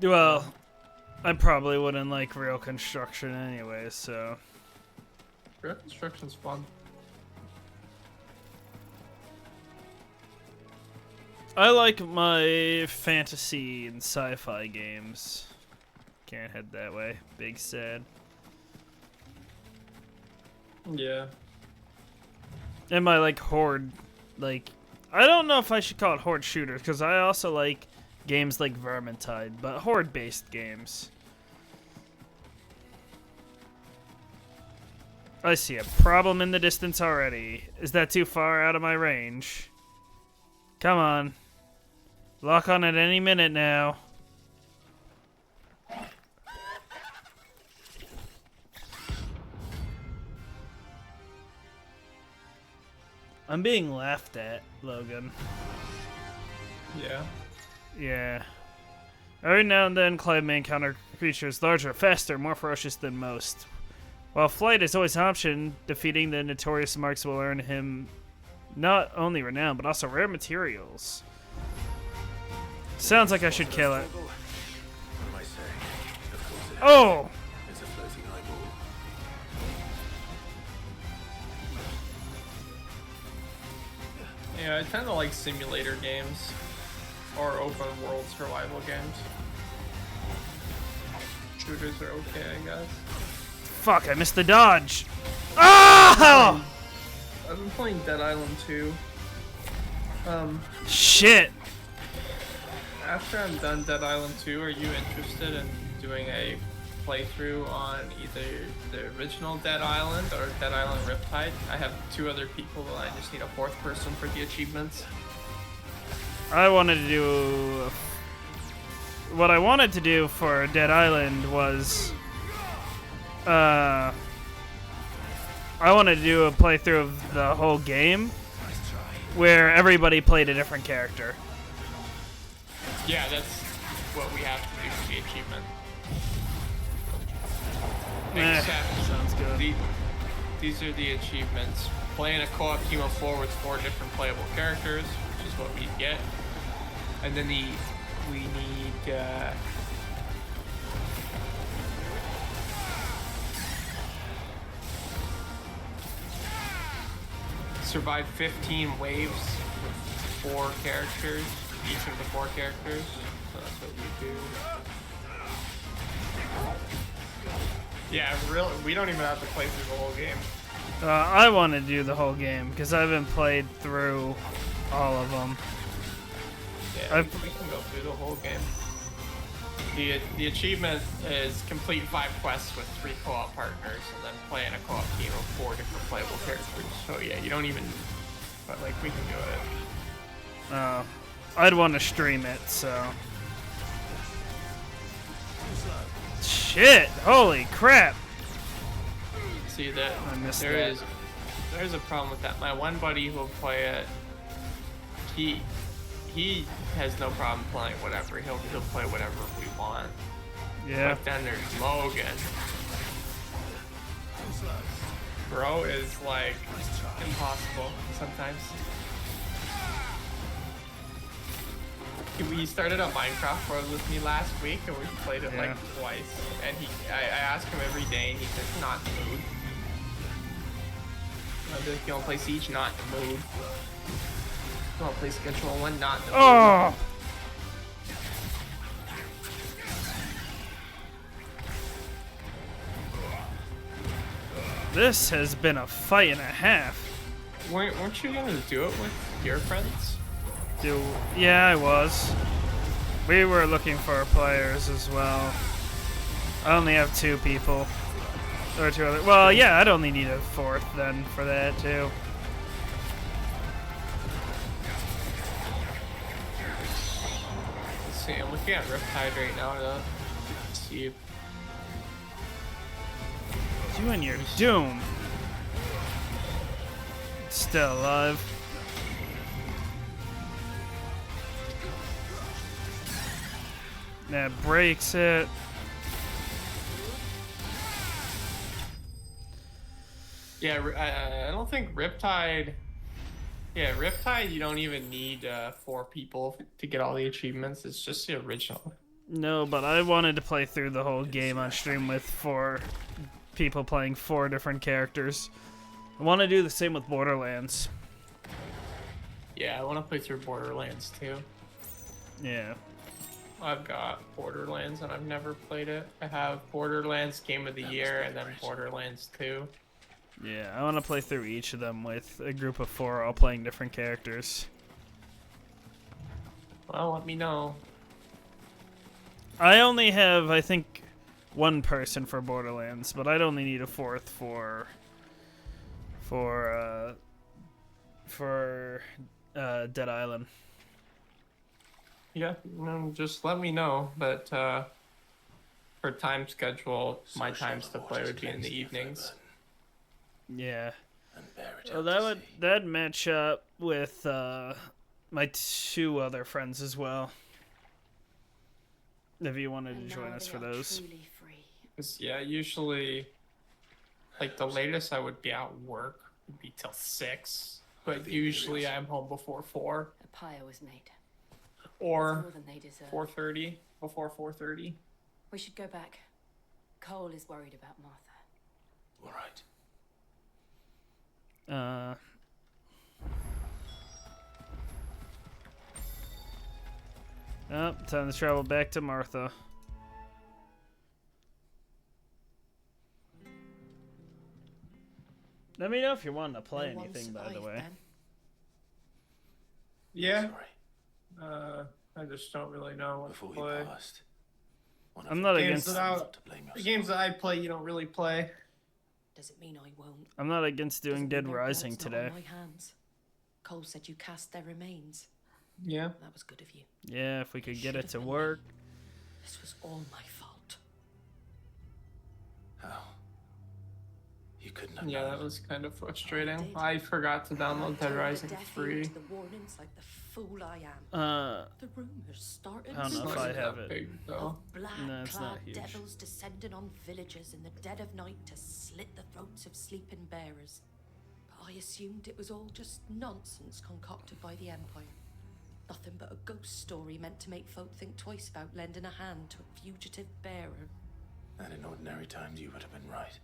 Well, I probably wouldn't like real construction anyway, so... Real construction's fun. I like my fantasy and sci-fi games. Can't head that way. Big sad. Yeah. And my, like, horde, like... I don't know if I should call it horde shooters, because I also like games like Vermintide, but horde-based games. I see a problem in the distance already. Is that too far out of my range? Come on. Lock on at any minute now. I'm being laughed at, Logan. Yeah. Yeah. Every now and then, Clive may encounter creatures larger, faster, more ferocious than most. While flight is always an option, defeating the notorious marks will earn him not only renown, but also rare materials. Sounds like I should kill it. What am I saying? Of course it Oh! It's a floating eyeball. Yeah, I tend to like simulator games or open world survival games. Shooters are okay, I guess. Fuck, I missed the dodge. Ah! I've been playing Dead Island 2. Shit. After I'm done Dead Island 2, are you interested in doing a playthrough on either the original Dead Island or Dead Island Riptide? I have 2 other people, and I just need a 4th person for the achievements. I wanted to do... What I wanted to do for Dead Island was... I wanted to do a playthrough of the whole game where everybody played a different character. Yeah, that's what we have to do for the achievement. Except sounds good. These are the achievements. Playing a co-op team of 4 with 4 different playable characters, which is what we get. And then we need survive 15 waves with 4 characters, each of the 4 characters. So that's what we do. Yeah, really, we don't even have to play through the whole game. I want to do the whole game because I haven't played through all of them. Yeah, we can go through the whole game. The achievement is complete 5 quests with 3 co-op partners, and then play in a co-op team of 4 different playable characters. So yeah, you don't even, but like we can do it. I'd want to stream it, so. Shit! Holy crap! See that? I missed there's that. a problem with that. My one buddy who'll play it, he has no problem playing whatever. He'll play whatever we want. Yeah. But then there's Logan. Bro is like impossible sometimes. We started a Minecraft world with me last week, and we played it like twice. And I ask him every day, and he says, "Not in the mood." You wanna play Siege? Not in the mood. You wanna play Control 1? Not in the mood. Oh! This has been a fight and a half. Weren't you gonna do it with your friends? Yeah, I was. We were looking for players as well. I only have 2 people. Or 2 other. Well, yeah, I'd only need a 4th then for that too. Let's see, I'm looking at Riptide right now to see if you and your doom. Still alive. That breaks it. Yeah, I don't think Riptide. Yeah, Riptide, you don't even need 4 people to get all the achievements. It's just the original. No, but I wanted to play through the whole game on stream with 4 people playing 4 different characters. I want to do the same with Borderlands. Yeah, I want to play through Borderlands too. Yeah. I've got Borderlands and I've never played it. I have Borderlands Game of the Year and then Borderlands 2. Yeah, I want to play through each of them with a group of 4 all playing different characters. Well, let me know. I only have, I think, 1 person for Borderlands, but I'd only need a 4th for for Dead Island. Yeah, no, just let me know. But for time schedule, my times to play would be in the evenings. Yeah. Well, that'd match up with my 2 other friends as well. If you wanted to join us for those. Yeah, usually, like the latest I would be at work would be till 6, but usually I'm home before 4. A pyre was made. Or That's more than they deserve. 4:30, before 4:30. We should go back. Cole is worried about Martha. All right. Oh, time to travel back to Martha. Let me know if you want to play anything, by the way. Yeah. I just don't really know what to play. I'm not against the games that I play. You don't really play. Does it mean I won't? I'm not against doing Dead Rising today. My hands. Cole said you cast their remains. Yeah. That was good of you. Yeah, if we could get it to work. This was all my fault. How? You couldn't have Yeah, known. that was kind of frustrating. I forgot to download Dead Rising free. The warnings like the fool I am. The rumors started. I don't know if I have it. Of black No, it's not clad huge. devils descending on villagers in the dead of night to slit the throats of sleeping bearers. But I assumed it was all just nonsense concocted by the Empire. Nothing but a ghost story meant to make folk think twice about lending a hand to a fugitive bearer. And in ordinary times, you would have been right.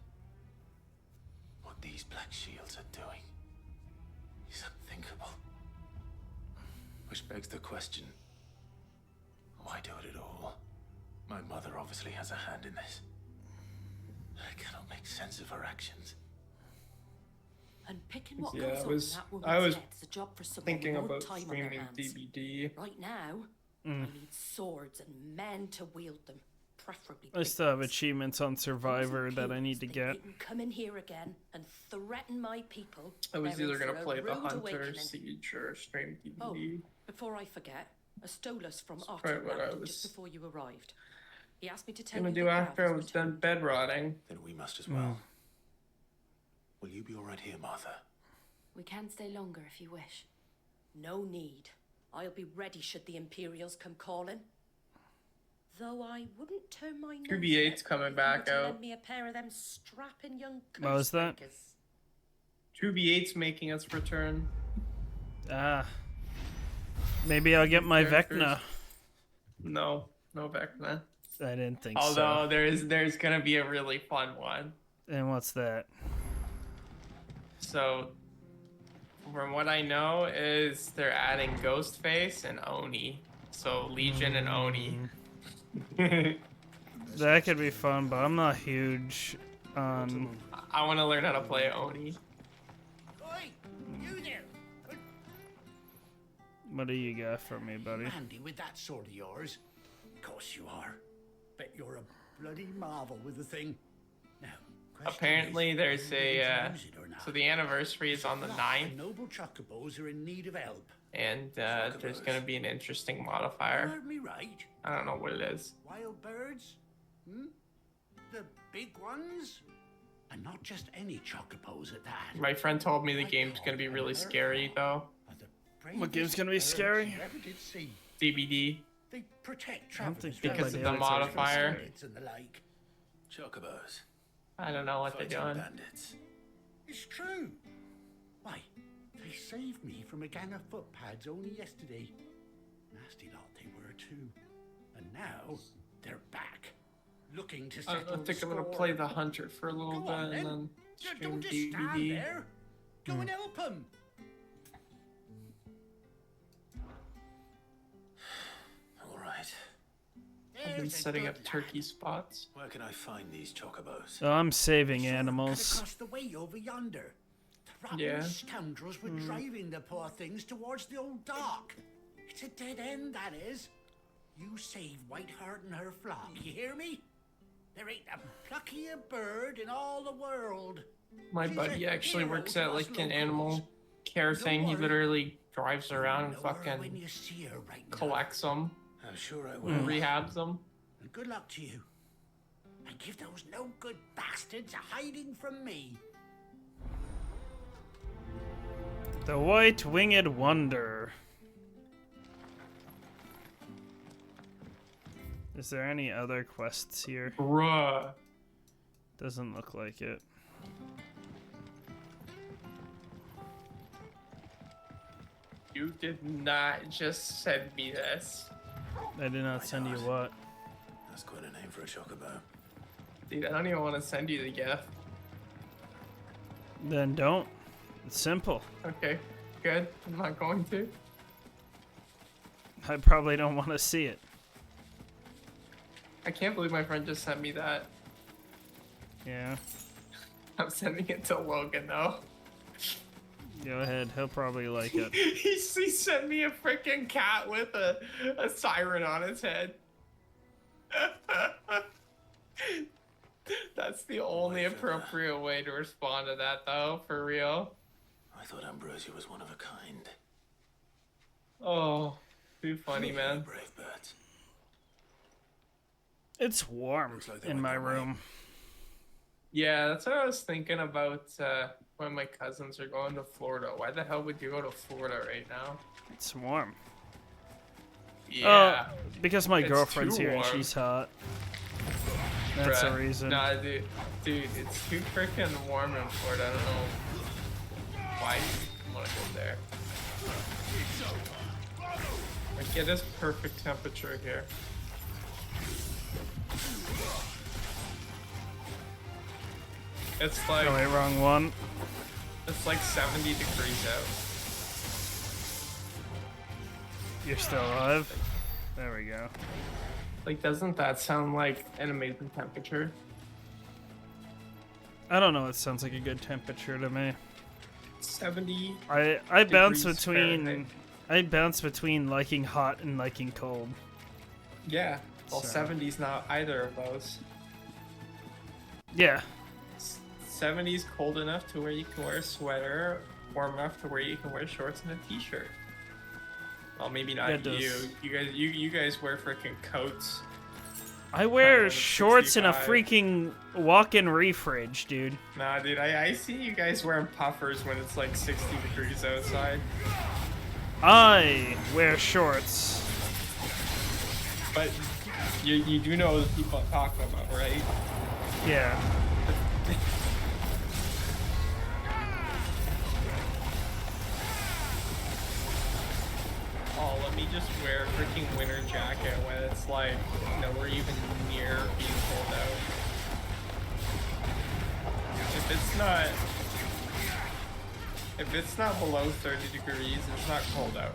What these Black Shields are doing is unthinkable. Which begs the question, why do it at all? My mother obviously has a hand in this. I cannot make sense of her actions. And picking what Yeah, goes on in that I woman's was head's a job for someone thinking with more about time on their streaming hands. DBD. Right now, I need swords and men to wield them, preferably. I still have achievements on Survivor that I need to get. You can come in here again and threaten my people. I was they're either in gonna for a play the rude Hunter, awakening. Siege, or stream Oh, DBD. before I forget, a Stolas from That's Otto right, what I landed was just before you arrived. He asked me to tell Gonna you do the after I Grav was has done bed rotting. Then we must as well. Will you be all right here, Martha? We can stay longer if you wish. No need. I'll be ready should the Imperials come calling. Though I wouldn't turn my nose 2v8's at coming if back you were to out. lend me a pair of them strapping young What was that? coastbreakers. 2v8's making its return. Maybe I'll get my Characters. Vecna. No Vecna. I didn't think Although so. there's gonna be a really fun one. And what's that? So, from what I know, is they're adding Ghostface and Oni. So Legion and Oni. That could be fun, but I'm not huge on. I want to learn how to play Oni. Oi, you there! What do you got for me, buddy? Handy with that sword of yours. Of course you are. Bet you're a bloody marvel with the thing. Now, Apparently, there's a so the anniversary is on the 9th, noble chocobos are in need of help. and there's gonna be an interesting modifier. Heard me right? I don't know what it is. Wild birds? Hmm? The big ones? And not just any chocobos at that. My friend told me the game's gonna be really scary though. What game's gonna be scary? Ever did see. DBD. They protect I don't think travelers because of Dead the Rising modifier. bandits and the like. Chocobos. I don't know what they're Fighting doing. bandits. It's true. Why, they saved me from a gang of footpads only yesterday. Nasty lot they were too. And now they're back, looking to settle I think the I'm gonna score. play the Hunter for a little Go bit on, and then. then Don't stream just stand DBD. there. Go and help them. All right. I've been setting up turkey spots. Where can I find these chocobos? So I'm saving Cut animals. across the way over yonder. The rotten Yeah. scoundrels were driving the poor things towards the old dock. It's a dead end, that is. You save Whiteheart and her flock, you hear me? There ain't a pluckier bird in all the world. My buddy actually works at like an animal care thing. He literally drives around and fucking collects them. I'm sure I will. And rehabs them. And good luck to you. And give those no good bastards a hiding from me. The White Winged Wonder. Is there any other quests here? Bruh. Doesn't look like it. You did not just send me this. I did not send you what? That's quite a name for a chocobo. Dude, I don't even want to send you the gift. Then don't. It's simple. Okay, good. I'm not going to. I probably don't want to see it. I can't believe my friend just sent me that. Yeah. I'm sending it to Logan though. Go ahead. He'll probably like it. he sent me a freaking cat with a siren on its head. That's the only appropriate way to respond to that, though, for real. I thought Ambrosia was one of a kind. Oh, too funny, man. Brave birds. It's warm in my room. Yeah, that's what I was thinking about when my cousins are going to Florida. Why the hell would you go to Florida right now? It's warm. Yeah. Because my It's girlfriend's too here and warm. she's hot. That's Bruh. the reason. Nah, dude, it's too freaking warm in Florida. I don't know why you want to go there. Like, it is perfect temperature here. It's like... Oh, wait, wrong one. It's like 70 degrees out. You're still alive? There we go. Like, doesn't that sound like an amazing temperature? I don't know. It sounds like a good temperature to me. 70. I bounce degrees between Fahrenheit. I bounce between liking hot and liking cold. Yeah. Well, So- 70's not either of those. Yeah. 70's cold enough to where you can wear a sweater, warm enough to where you can wear shorts and a t-shirt. Well, maybe not It does. you. You guys wear freaking coats. I wear it's shorts in a 65. freaking walk-in refridge, dude. Nah, dude, I see you guys wearing puffers when it's like 60 degrees outside. I wear shorts. But you do know the people I'm talking about, right? Yeah. Oh, let me just wear a freaking winter jacket when it's like nowhere even near being cold out. If it's not below 30 degrees, it's not cold out.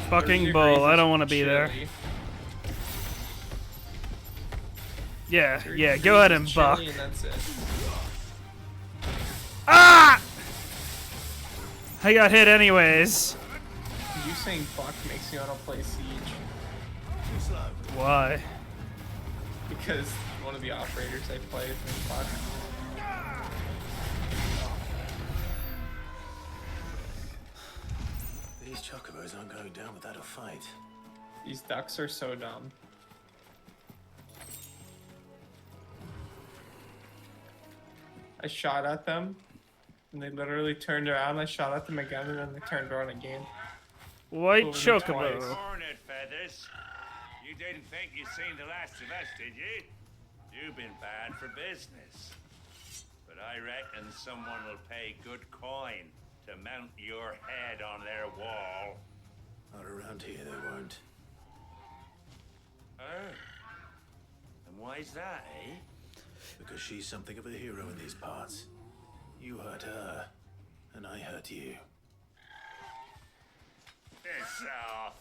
Fucking 30 bull. degrees I is don't want to be there. chilly. Yeah, 30 yeah. degrees Go ahead is and buck. chilly and that's it. Ah! I got hit anyways. You saying buck makes me want to play Siege. Why? Because one of the operators I play is named Buck. These chocobos aren't going down without a fight. These ducks are so dumb. I shot at them, and they literally turned around. I shot at them again, and then they turned around again. White Over them chocobo. twice. Hornet feathers. You didn't think you'd seen the last of us, did you? You've been bad for business. But I reckon someone will pay good coin to mount your head on their wall. Not around here, they won't. Oh. And why's that, eh? Because she's something of a hero in these parts. You hurt her, and I hurt you. Piss off.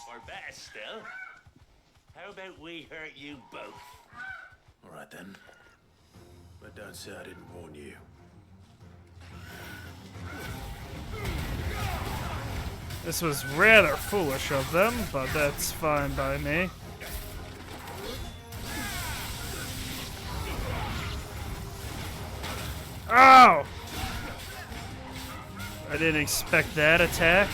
Or better still, how about we hurt you both? All right then. But don't say I didn't warn you. This was rather foolish of them, but that's fine by me. Ow! I didn't expect that attack.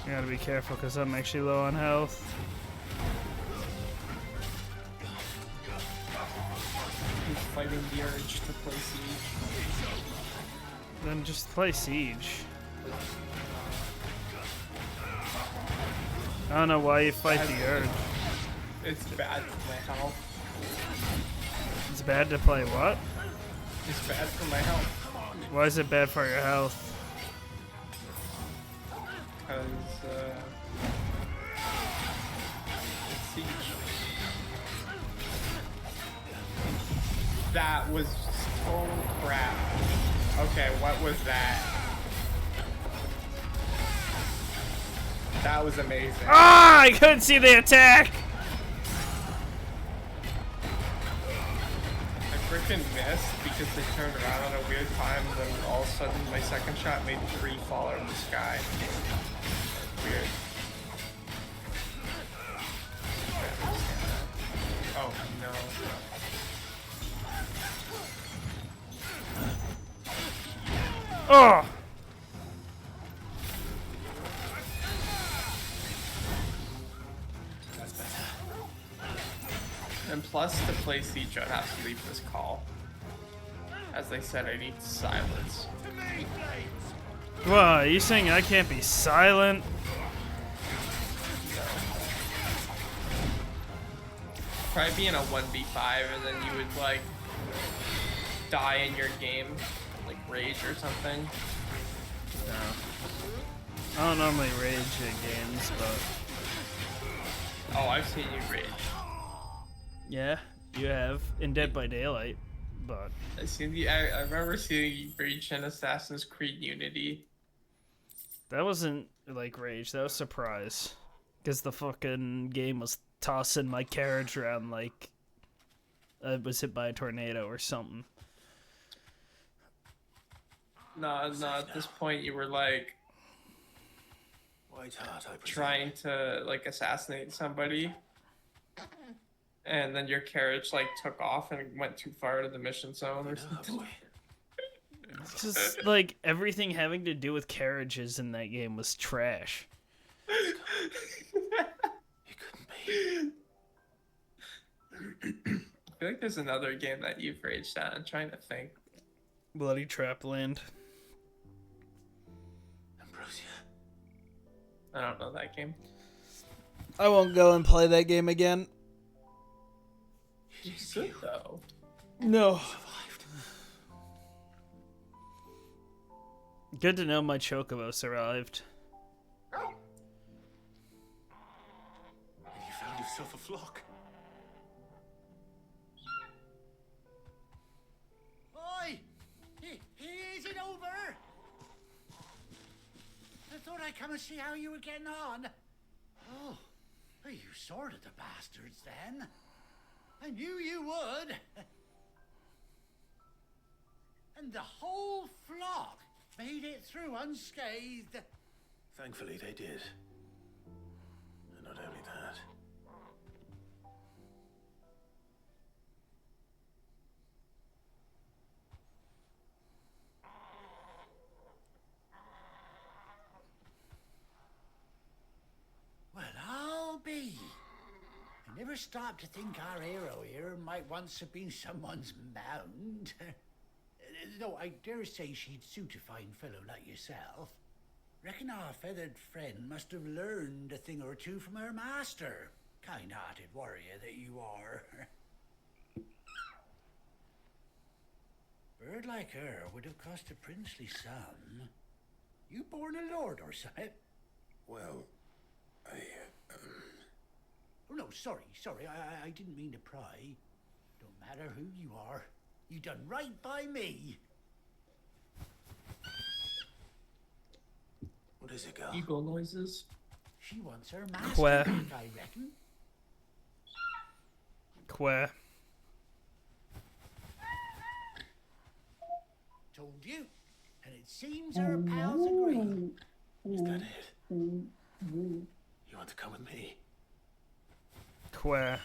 You gotta be careful because I'm actually low on health. He's fighting the urge to play Siege. Then just play Siege. I don't know why you fight the urge. It's bad for my health. It's bad to play what? It's bad for my health. Why is it bad for your health? Because, it's Siege. That was total crap. Okay, what was that? That was amazing. Ah! I couldn't see the attack! I freaking missed because they turned around at a weird time, and then all of a sudden my second shot made 3 fall out of the sky. Weird. Oh no. Oh! That's better. And plus, to play Siege, I'd have to leave this call. As they said, I need silence. What, are you saying I can't be silent? Probably be in a 1v5, and then you would, like, die in your game. Like, rage or something. No. I don't normally rage in games, but... Oh, I've seen you rage. Yeah, you have. In Dead by Daylight, but... I remember seeing you rage in Assassin's Creed Unity. That wasn't, like, rage. That was surprise. Because the fucking game was tossing my carriage around like it was hit by a tornado or something. No, at this point you were like trying to like assassinate somebody, and then your carriage like took off and went too far to the mission zone or something. It's just like everything having to do with carriages in that game was trash. It couldn't be. I feel like there's another game that you've raged at. I'm trying to think. Bloody Trapland. I don't know that game. I won't go and play that game again. You should though. No. Good to know my Chocobo survived. And you found yourself a flock. Oi! Is it over? I thought I'd come and see how you were getting on. Oh, you sorted the bastards then. I knew you would. And the whole flock made it through unscathed. Thankfully they did. And not only that. Well, I'll be. I never stopped to think our hero here might once have been someone's mound. Though I dare say she'd suit a fine fellow like yourself. Reckon our feathered friend must have learned a thing or two from her master. Kind-hearted warrior that you are. Bird like her would have cost a princely sum. You born a lord or something? Well, Oh, no, sorry. I didn't mean to pry. Don't matter who you are. You done right by me. What is it, girl? Eagle noises. She wants her master Queer. back, I reckon. Queer. Told you. And it seems her pals agree. Is that it? You want to come with me? Queer.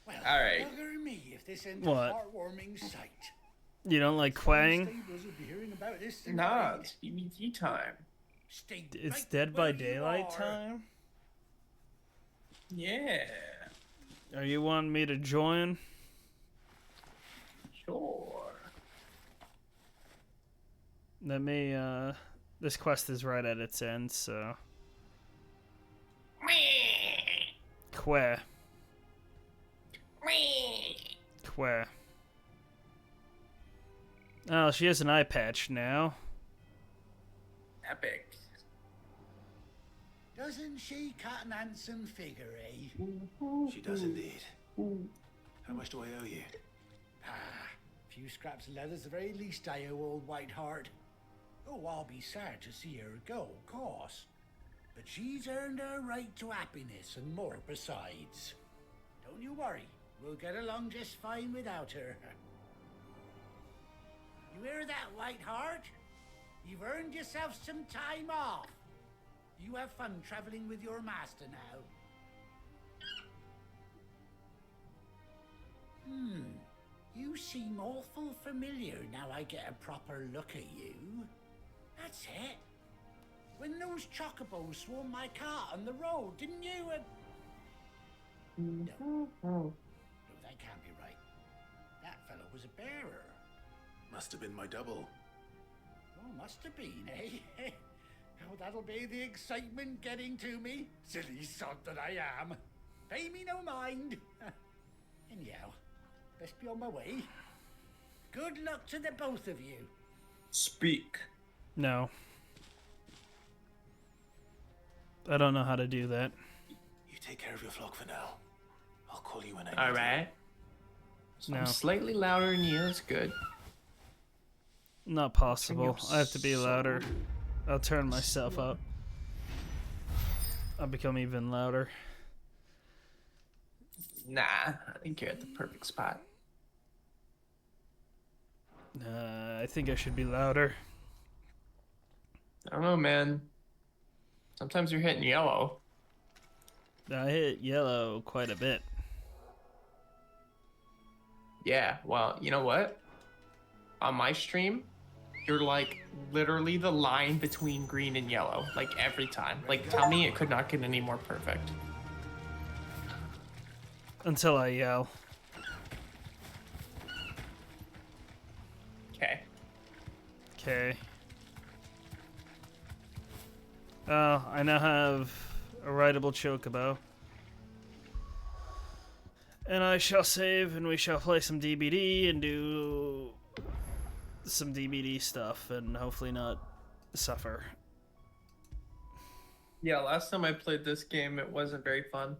Well, Alright. bugger me if this isn't What? a heartwarming sight. You don't like quang? Stables will be hearing about this thing Nah, right. it's BBT time. Stay It's right Dead where by you Daylight are. time? Yeah. Are you wanting me to join? Sure. Let me, this quest is right at its end, so. Queer. Queer. Oh, she has an eye patch now. Epic. Doesn't she cut an handsome figure, eh? She does indeed. How much do I owe you? Ah, a few scraps of leather's the very least I owe old Whiteheart. Oh, I'll be sad to see her go, of course. But she's earned her right to happiness and more besides. Don't you worry, we'll get along just fine without her. You hear that, Whiteheart? You've earned yourself some time off. You have fun traveling with your master now. You seem awful familiar now I get a proper look at you. That's it. When those chocobos swarmed my cart on the road, didn't you? No, that can't be right. That fellow was a bearer. Must have been my double. Oh, must have been, eh? Oh, that'll be the excitement getting to me. Silly sod that I am. Pay me no mind. Anyhow, best be on my way. Good luck to the both of you. Speak. No. I don't know how to do that. You take care of your flock for now. I'll call you when I need Alright. So No. I'm slightly louder than you, that's good. Not possible. I have to be louder. I'll turn myself up. I'll become even louder. Nah, I think you're at the perfect spot. I think I should be louder. I don't know, man. Sometimes you're hitting yellow. I hit yellow quite a bit. Yeah, well, you know what? On my stream, you're like literally the line between green and yellow, like every time. Like, tell me it could not get any more perfect. Until I yell. Okay. Okay. I now have a rideable chocobo. And I shall save and we shall play some DBD and do some DBD stuff and hopefully not suffer. Yeah, last time I played this game, it wasn't very fun.